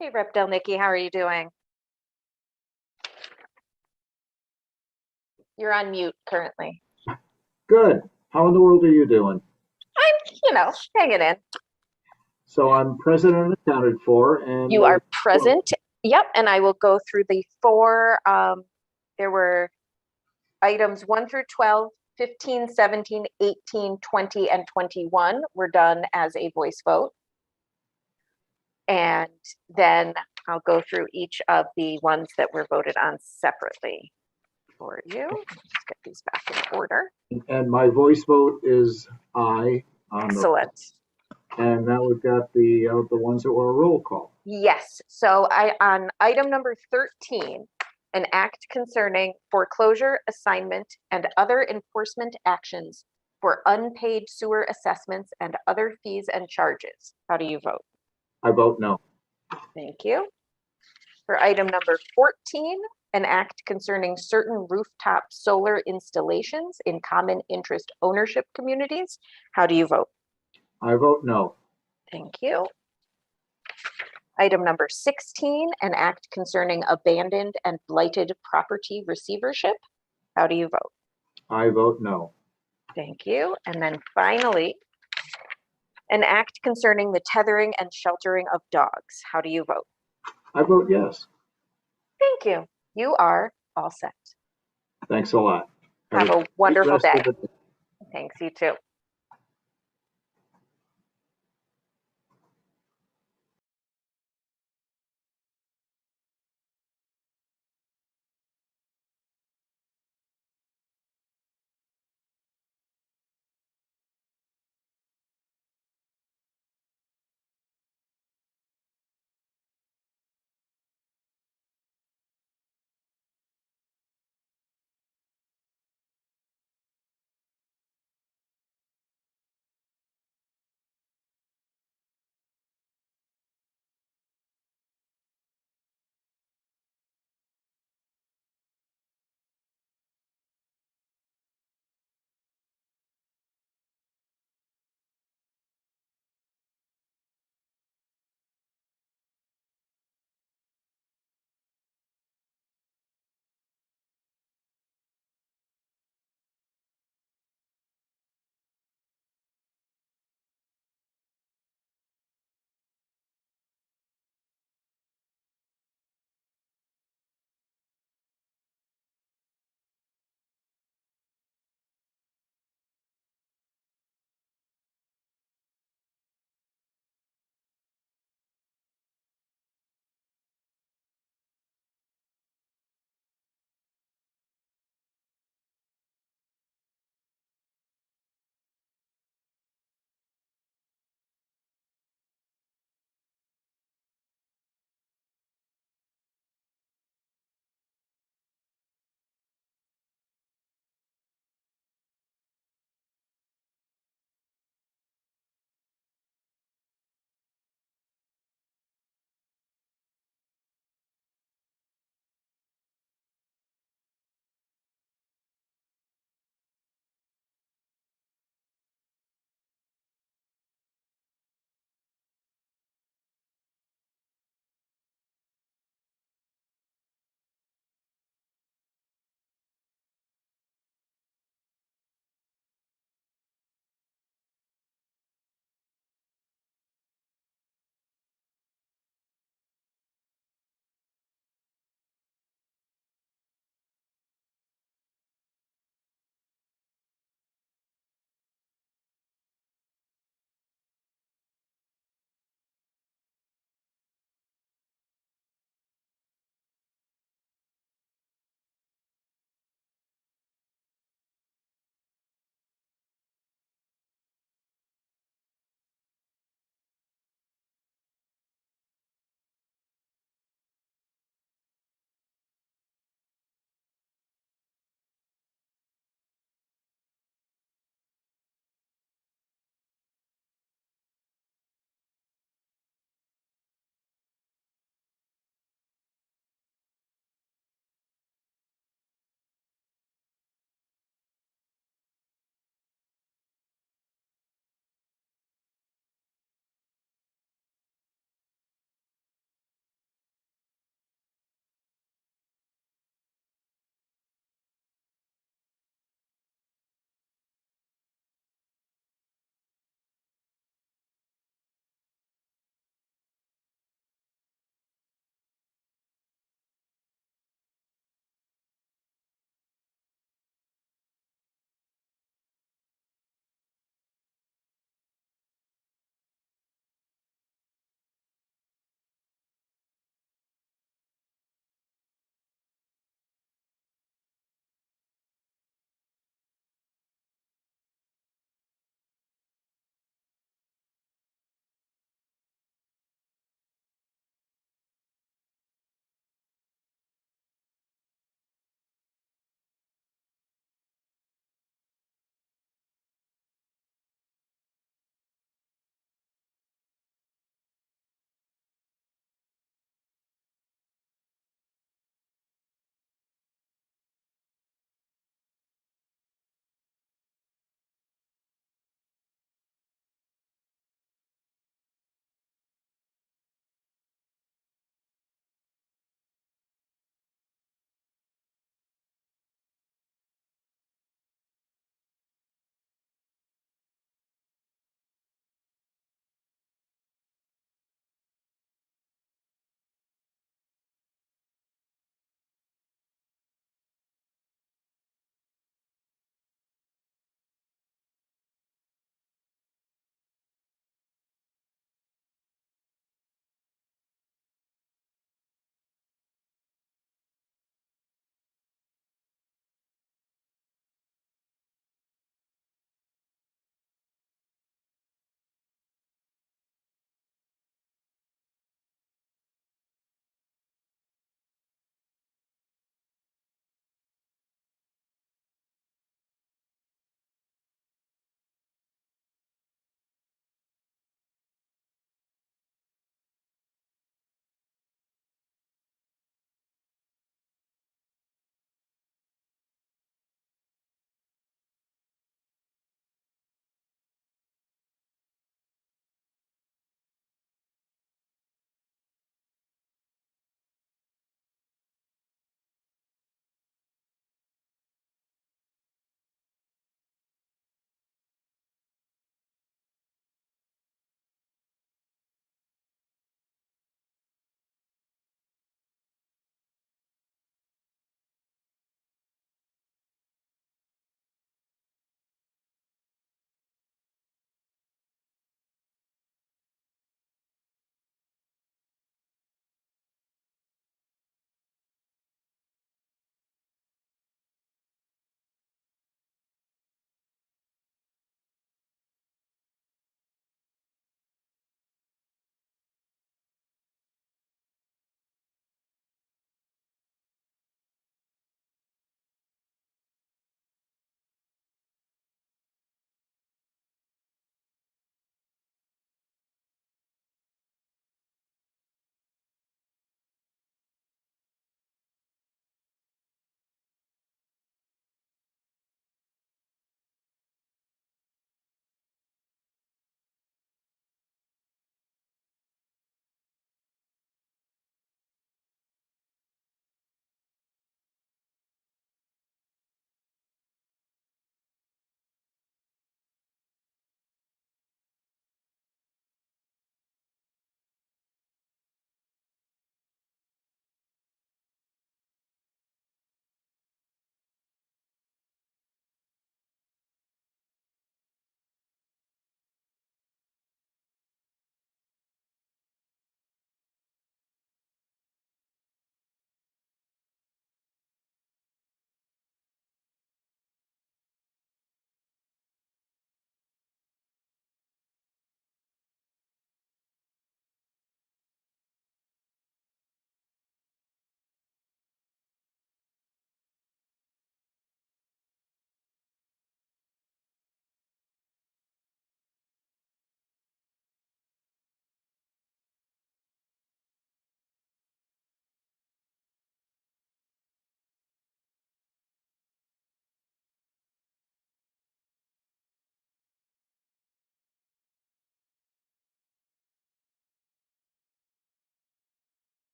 Hey, Rep Del Nikki, how are you doing? You're on mute currently. Good. How in the world are you doing? I'm, hanging in. So I'm present and accounted for, and You are present. Yep, and I will go through the 4. There were items 1 through 12, 15, 17, 18, 20, and 21 were done as a voice vote. And then I'll go through each of the ones that were voted on separately for you. Let's get these back in order. And my voice vote is aye. Excellent. And now we've got the ones that were a roll call. Yes. So on item number 13, an act concerning foreclosure, assignment, and other enforcement actions for unpaid sewer assessments and other fees and charges. How do you vote? I vote no. Thank you. For item number 14, An act concerning certain rooftop solar installations in common interest ownership communities. How do you vote? I vote no. Thank you. Item number 16, an act concerning abandoned and blighted property receivership. How do you vote? I vote no. Thank you. And then finally, an act concerning the tethering and sheltering of dogs. How do you vote? I vote yes. Thank you. You are all set. Thanks a lot. Have a great wonderful rest day. of the day. Thanks, you too.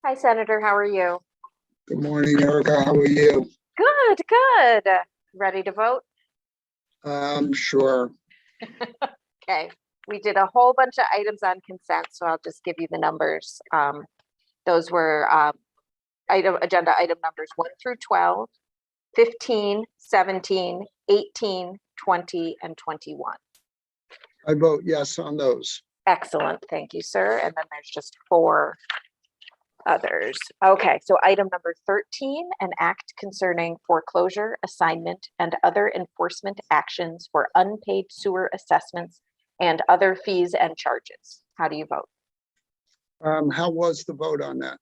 Hi, Senator. How are you? Good morning, Erica. How are you? Good, good. Ready to vote? Sure. Okay. We did a whole bunch of items on consent, so I'll just give you the numbers. Those were agenda item numbers 1 through 12, 15, 17, 18, 20, and 21. I vote yes on those. Excellent. Thank you, sir. And then there's just 4 others. Okay, so item number 13, an act concerning foreclosure, assignment, and other enforcement actions for unpaid sewer assessments and other fees and charges. How do you vote? How was the vote on that?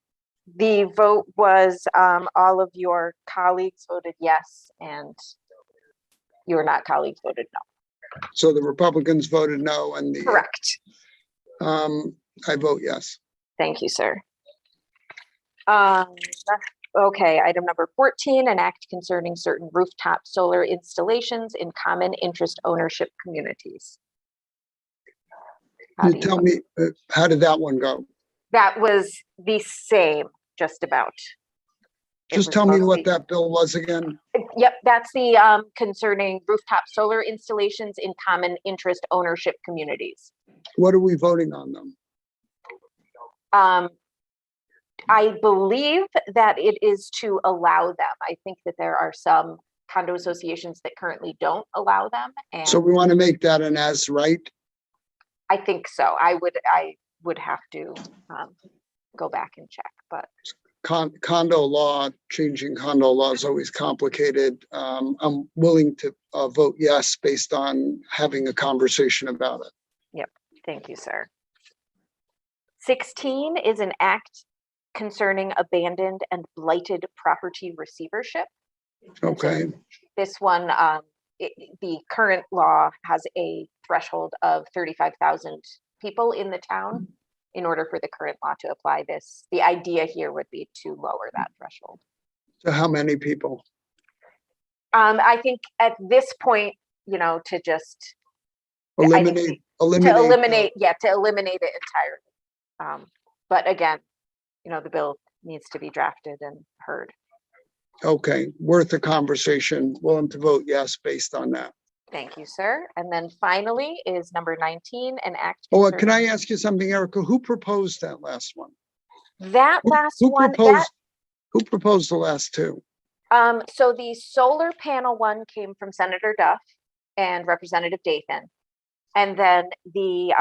The vote was all of your colleagues voted yes, and your not colleagues voted no. So the Republicans voted no and the. Correct. I vote yes. Thank you, sir. Okay, item number 14, an act concerning certain rooftop solar installations in common interest ownership communities. You tell me, how did that one go? That was the same, just about. Just tell me what that bill was again. Yep, that's the concerning rooftop solar installations in common interest ownership communities. What are we voting on them? I believe that it is to allow them. I think that there are some condo associations that currently don't allow them. And So we want to make that an as right? I think so. I would have to go back and check, but Condo law, changing condo law is always complicated. I'm willing to vote yes based on having a conversation about it. yep. Thank you, sir. 16 is an act concerning abandoned and blighted property receivership. Okay. This one, the current law has a threshold of 35,000 people in the town. In order for the current law to apply this, the idea here would be to lower that threshold. So how many people? I think at this point, you know, to just Eliminate to eliminate it entirely. But again, you know, the bill needs to be drafted and heard. Okay, worth a conversation. Willing to vote yes based on that. Thank you, sir. And then finally is number 19, an act. Oh, can I ask you something, Erica? Who proposed that last one? That last Who one, proposed, who proposed the last two? so the solar panel one came from Senator Duff and Representative Dathan. And then the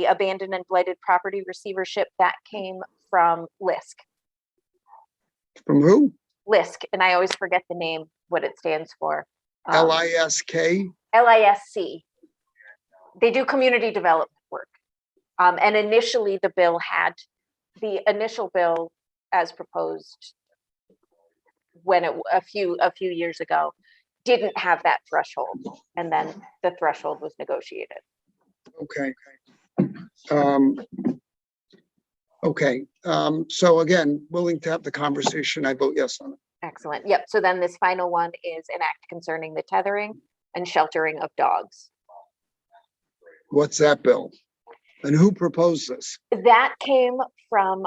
abandoned and blighted property receivership, that came from Lisk. From who? Lisk, and I always forget the name, what it stands for. LISK? LISC. They do community development work. And initially the initial bill as proposed when a few years ago didn't have that threshold, and then the threshold was negotiated. Okay. Okay. So again, willing to have the conversation. I vote yes on it. Excellent. Yep. So then this final one is an act concerning the tethering and sheltering of dogs. What's that bill? And who proposed this? That came from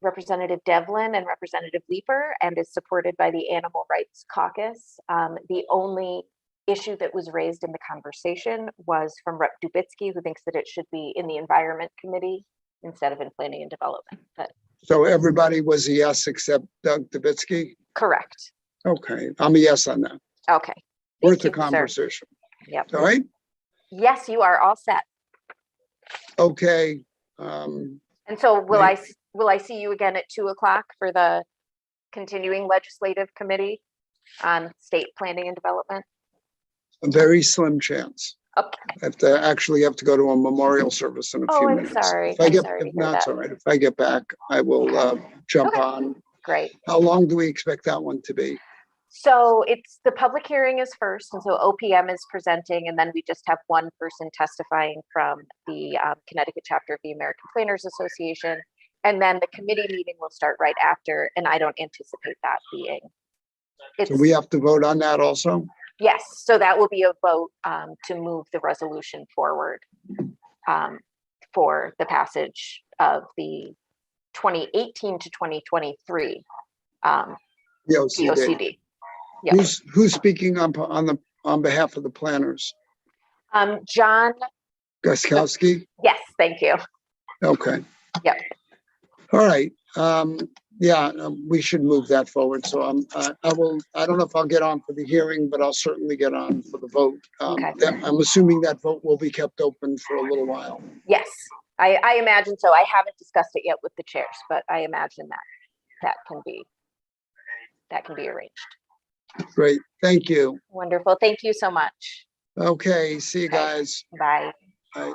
Representative Devlin and Representative Leeper and is supported by the Animal Rights Caucus. The only issue that was raised in the conversation was from Rep. Dubitsky, who thinks that it should be in the Environment Committee instead of in Planning and Development. But So everybody was a yes except Doug Dubitsky? correct. Okay, I'm a yes on that. Okay. Worth the you, sir. conversation. Yep. All right? Yes, you are all set. Okay. And so will I see you again at 2 o'clock for the continuing legislative committee on state planning and development? A very slim chance. Okay. I have to go to a memorial service in a few I'm minutes. sorry. If I I'm get, sorry to if hear not, it's that. all right. If I get back, I will jump Okay. on. Great. How long do we expect that one to be? So the public hearing is first, and so OPM is presenting, and then we just have one person testifying from the Connecticut chapter of the American Planners Association, and then the committee meeting will start right after, and I don't anticipate that being. So we have to vote on that also? Yes, so that will be a vote to move the resolution forward for the passage of the 2018 to 2023 The OCD. POCD. Yeah. Who's speaking on behalf of the planners? John. Gaskowski? Yes, thank you. Okay. Yep. All right. Yeah, we should move that forward. So I don't know if I'll get on for the hearing, but I'll certainly get on for the vote. Okay. I'm assuming that vote will be kept open for a little while. Yes, I imagine so. I haven't discussed it yet with the chairs, but I imagine that can be arranged. Great. Thank you. Wonderful. Thank you so much. Okay. See you guys. Bye. Bye.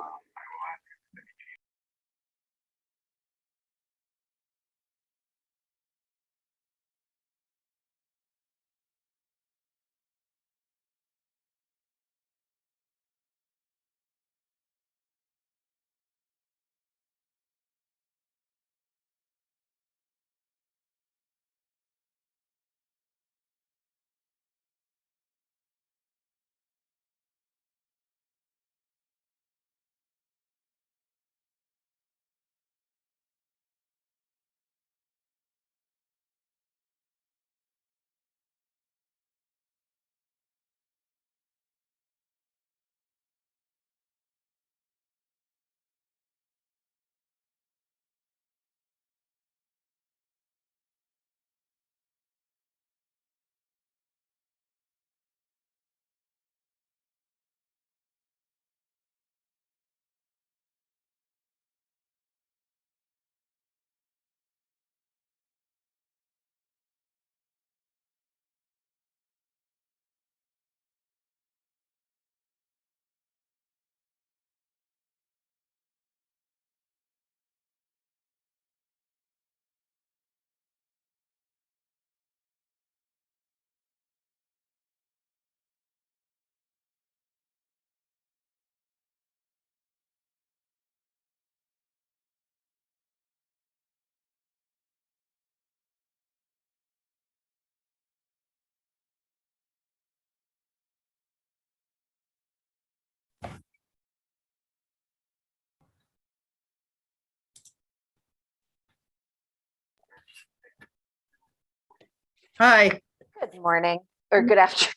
Hi. Good morning or good afternoon.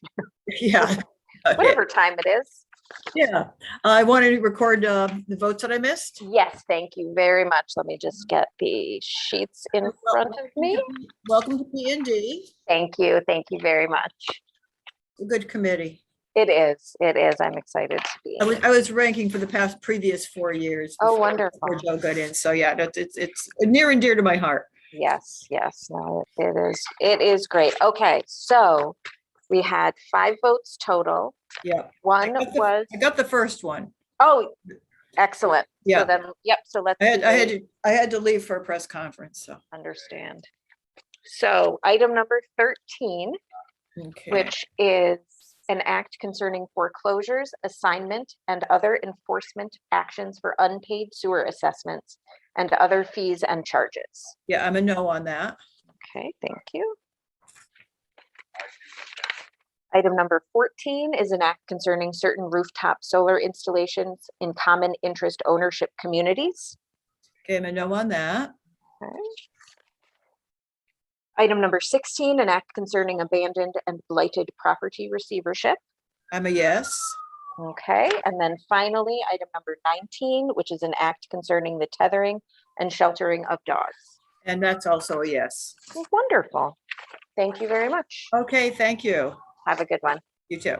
Yeah. Whatever time it is. Yeah. I wanted to record the votes that I missed. Yes, thank you very much. Let me just get the sheets in front of me. Welcome to P&D. Thank you. Thank you very much. A good committee. It is. It is. I'm excited to be. I was ranking for the previous 4 years. Oh, wonderful. Before Joe got in. So yeah, it's near and dear to my heart. Yes, yes. No, it is. It is great. Okay, so we had 5 votes total. Yeah. One was. I got the first one. Oh, excellent. Yeah. So then, yep. So let's. I had to leave for a press conference. So understand. So item number 13, okay, which is an act concerning foreclosures, assignment, and other enforcement actions for unpaid sewer assessments and other fees and charges. Yeah, I'm a no on that. Okay, thank you. Item number 14 is an act concerning certain rooftop solar installations in common interest ownership communities. Okay, I'm a no on that. Okay. Item number 16, an act concerning abandoned and blighted property receivership. I'm a yes. Okay, and then finally, item number 19, which is an act concerning the tethering and sheltering of dogs. And that's also a yes. Wonderful. Thank you very much. Okay, thank you. Have a good one. You too.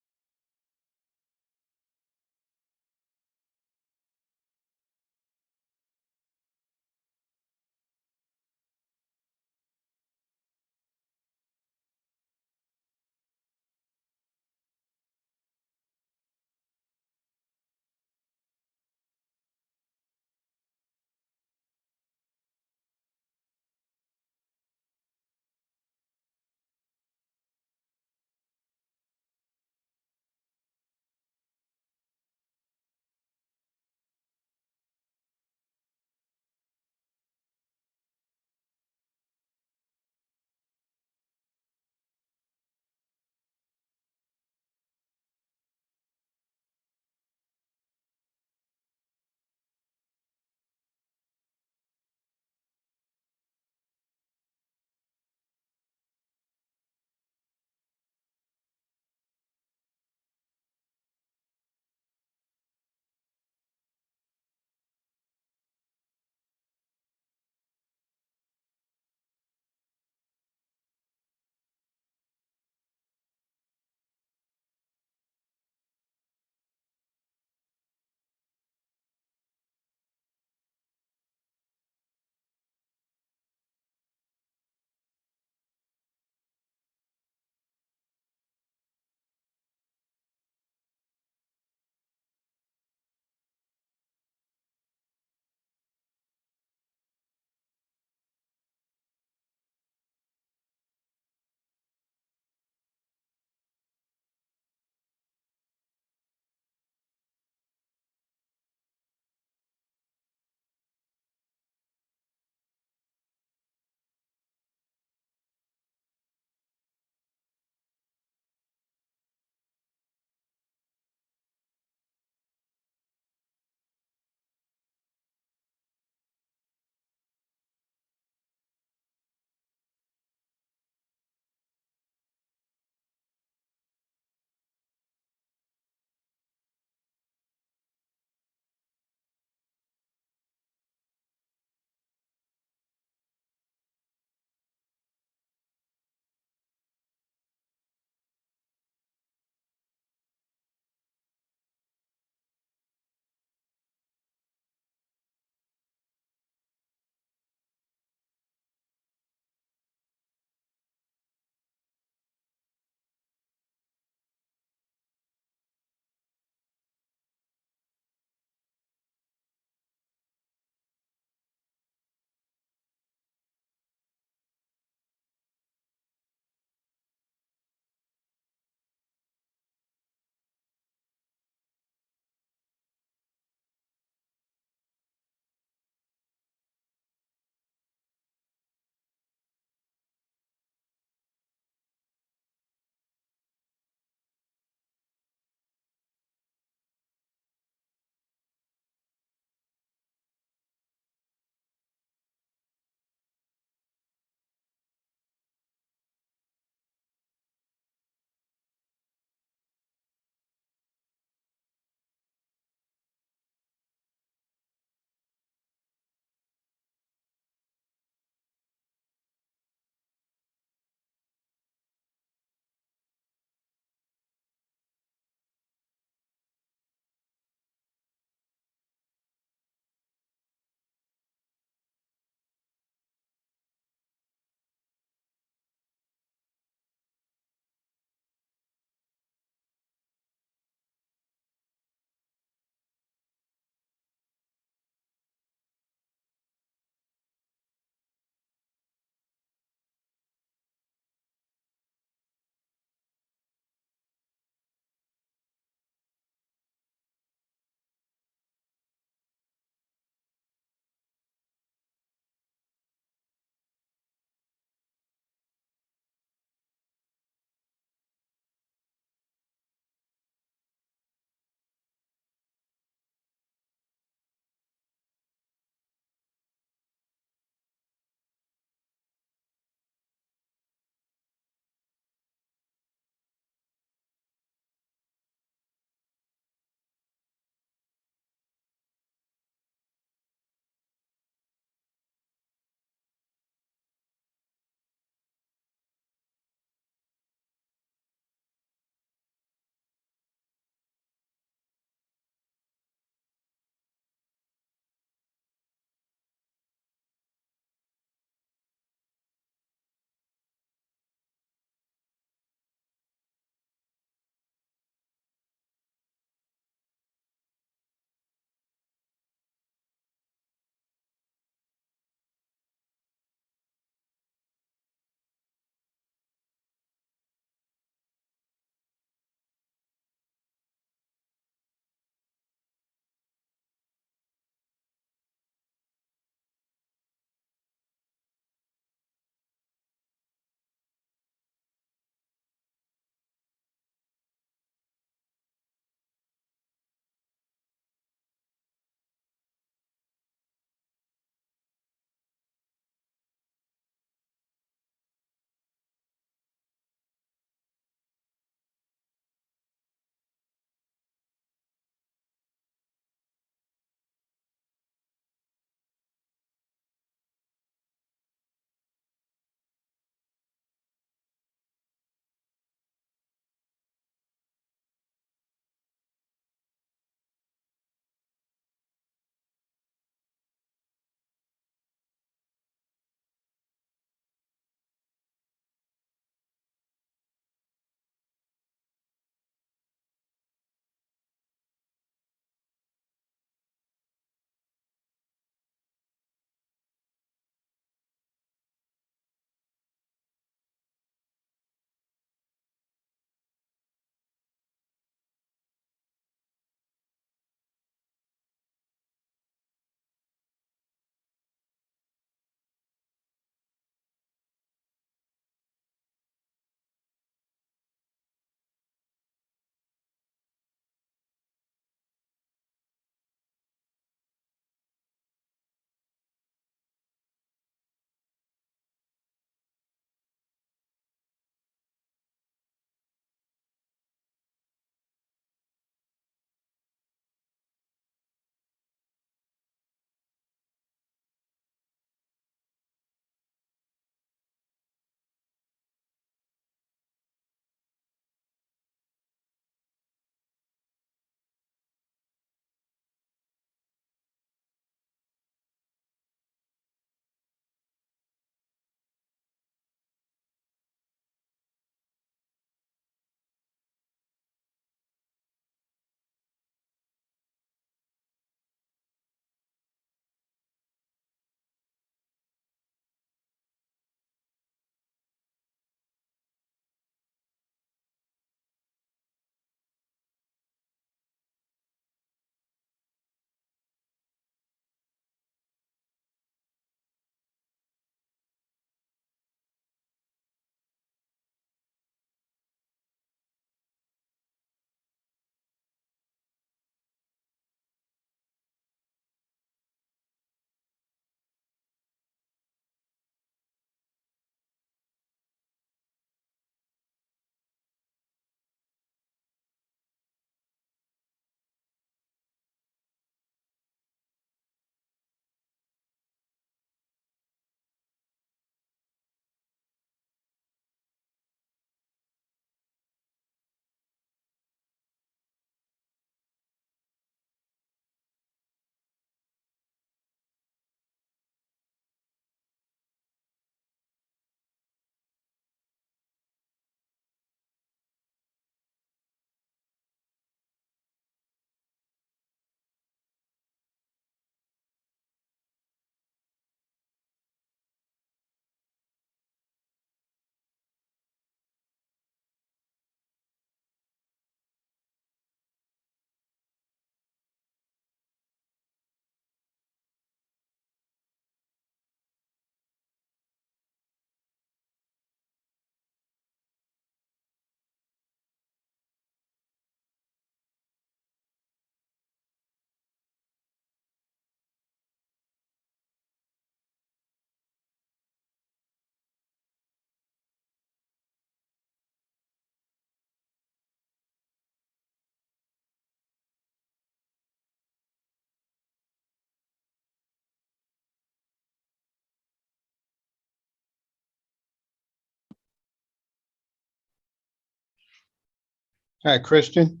Hi, Christian.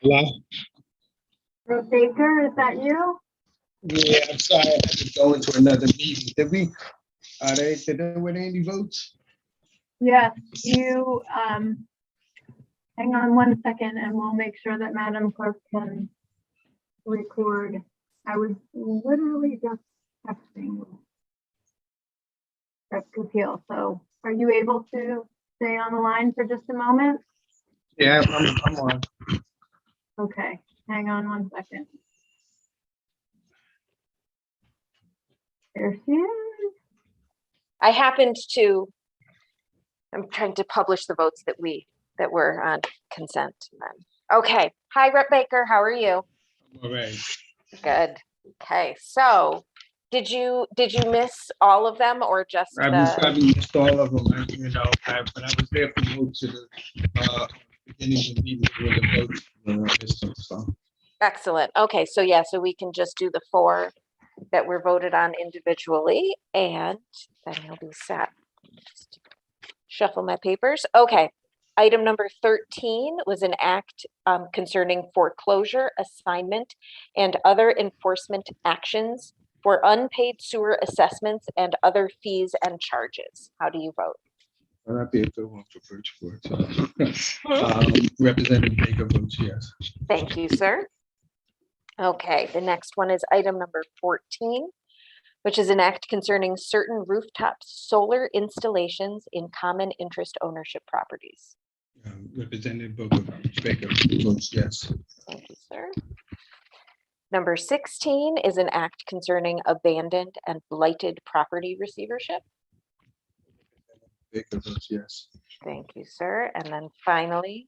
Hello? Ruth Baker, is that you? Yeah, I'm sorry, I had to go into another meeting. Did there were any votes? Yes, you, hang on one second and we'll make sure that Madam Clerk can record. I was literally just texting Rep. Goupil. So are you able to stay on the line for just a moment? Yeah, I'm on. Okay, hang on one second. There she is. I happened to, I'm trying to publish the votes that were on consent. Okay. Hi, Rep. Baker. How are you? All right. Good. Okay. So did you miss all of them or just I probably missed all of them, but I was there for most of the beginning of the meeting when the votes were missed them, so. Excellent. Okay. So yeah, so we can just do the 4 that were voted on individually and then you'll be set. Just shuffle my papers. Okay. Item number 13 was an act concerning foreclosure, assignment, and other enforcement actions for unpaid sewer assessments and other fees and charges. How do you vote? Well, that'd be a good one for Bridgeport. Representative Baker votes yes. Thank you, sir. Okay, the next one is item number 14, which is an act concerning certain rooftop solar installations in common interest ownership properties. Representative Baker votes yes. Thank you, sir. Number 16 is an act concerning abandoned and blighted property receivership. Baker votes yes. Thank you, sir. And then finally,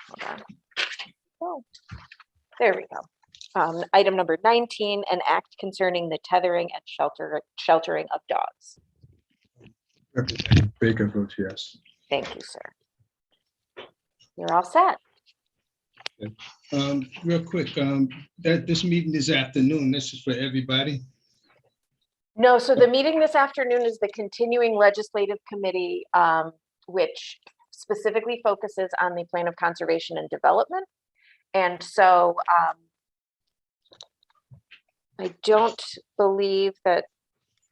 hold on. Oh, there we go. Item number 19, an act concerning the tethering and sheltering of dogs. Representative Baker votes yes. Thank you, sir. You're all set. Real quick, that this meeting this afternoon, this is for everybody. No, so the meeting this afternoon is the continuing legislative committee, which specifically focuses on the plan of conservation and development. And so I don't believe that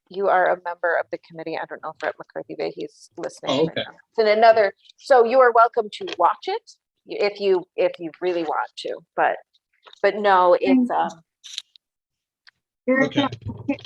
you are a member of the committee. I don't know if Rep. McCarthy, he's listening. Oh, okay. Right now. It's in another, so you are welcome to watch it if you really want to, but no, it's Okay.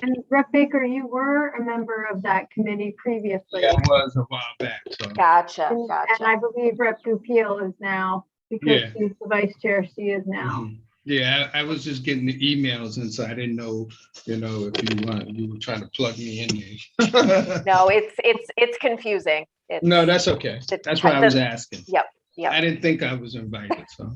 And Rep. Baker, you were a member of that committee previously. Yeah, it was a while back. So. Gotcha. And I believe Rep. Goupil is now, because she's the vice chair, she is now. Mm-hmm. Yeah, I was just getting the emails, and so I didn't know, if you were trying to plug me in there. No, it's confusing. No, that's okay. That's why I was asking. Yep. I didn't think I was invited, so.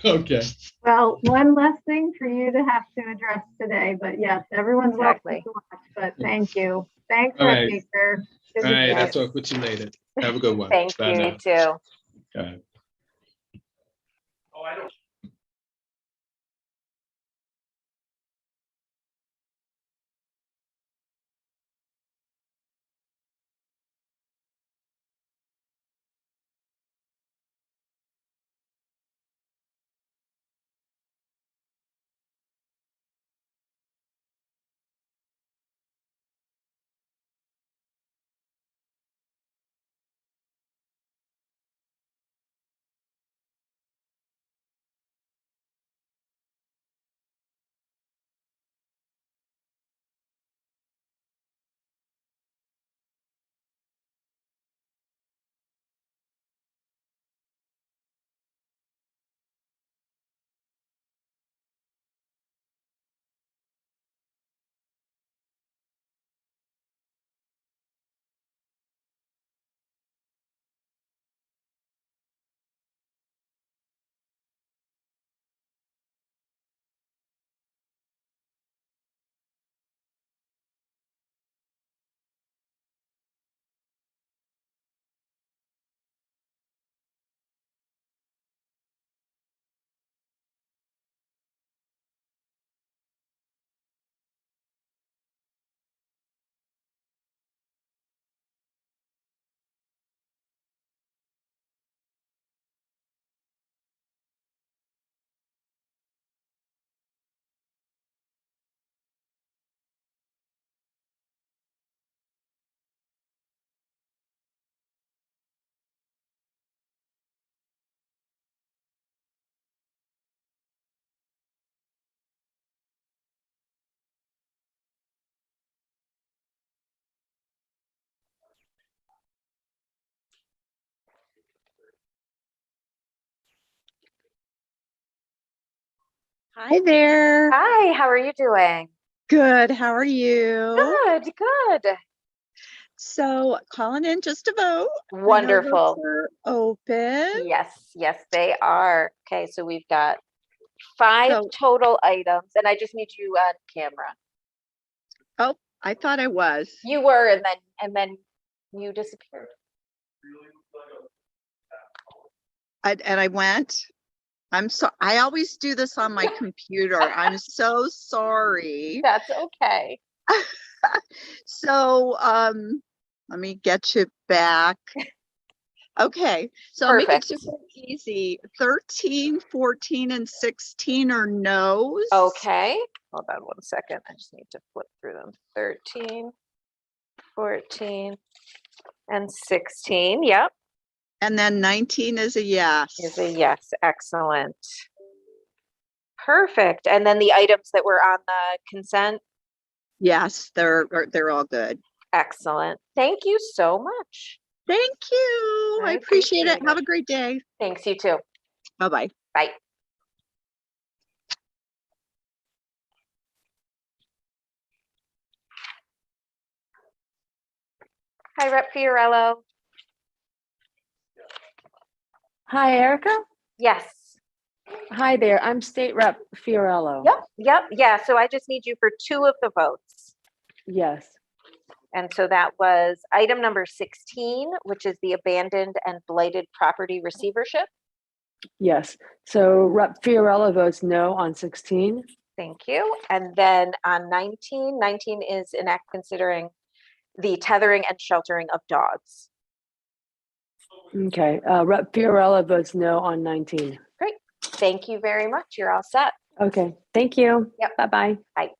Okay. Well, one less thing for you to have to address today, but yes, everyone's welcome to watch, but thank you. Thanks, All Rep. right. Baker. All right, I'll talk with you later. Have a good one. Thank Bye you, now. you too. All right. Hi there. Hi, how are you doing? Good. How are you? Good, good. So calling in just to vote. I know Wonderful. votes are open. Yes, yes, they are. Okay, so we've got 5 So- total items, and I just need you on camera. Oh, I thought I was. You were, and then you disappeared. And I went. I always do this on my computer. I'm so sorry. That's okay. So let me get you back. Okay, so I'll make it Perfect. super easy. 13, 14, and 16 are no's. Okay, hold on one second. I just need to flip through them. 13, 14, and 16. Yep. And then 19 is a yes. Is a yes. Excellent. Perfect. And then the items that were on the consent. Yes, they're all good. Excellent. Thank you so much. Thank you. I appreciate it. Have a great day. Thanks, you too. Bye-bye. Bye. Hi, Rep. Fiorello. Hi, Erica. Yes. Hi there. I'm State Rep Fiorello. Yep. Yeah. So I just need you for 2 of the votes. Yes. And so that was item number 16, which is the abandoned and blighted property receivership. Yes. So Rep Fiorello votes no on 16. Thank you. And then on 19 is an act considering the tethering and sheltering of dogs. Okay. Rep Fiorello votes no on 19. Great. Thank you very much. You're all set. Okay. Thank you. Yep. Bye-bye. Bye.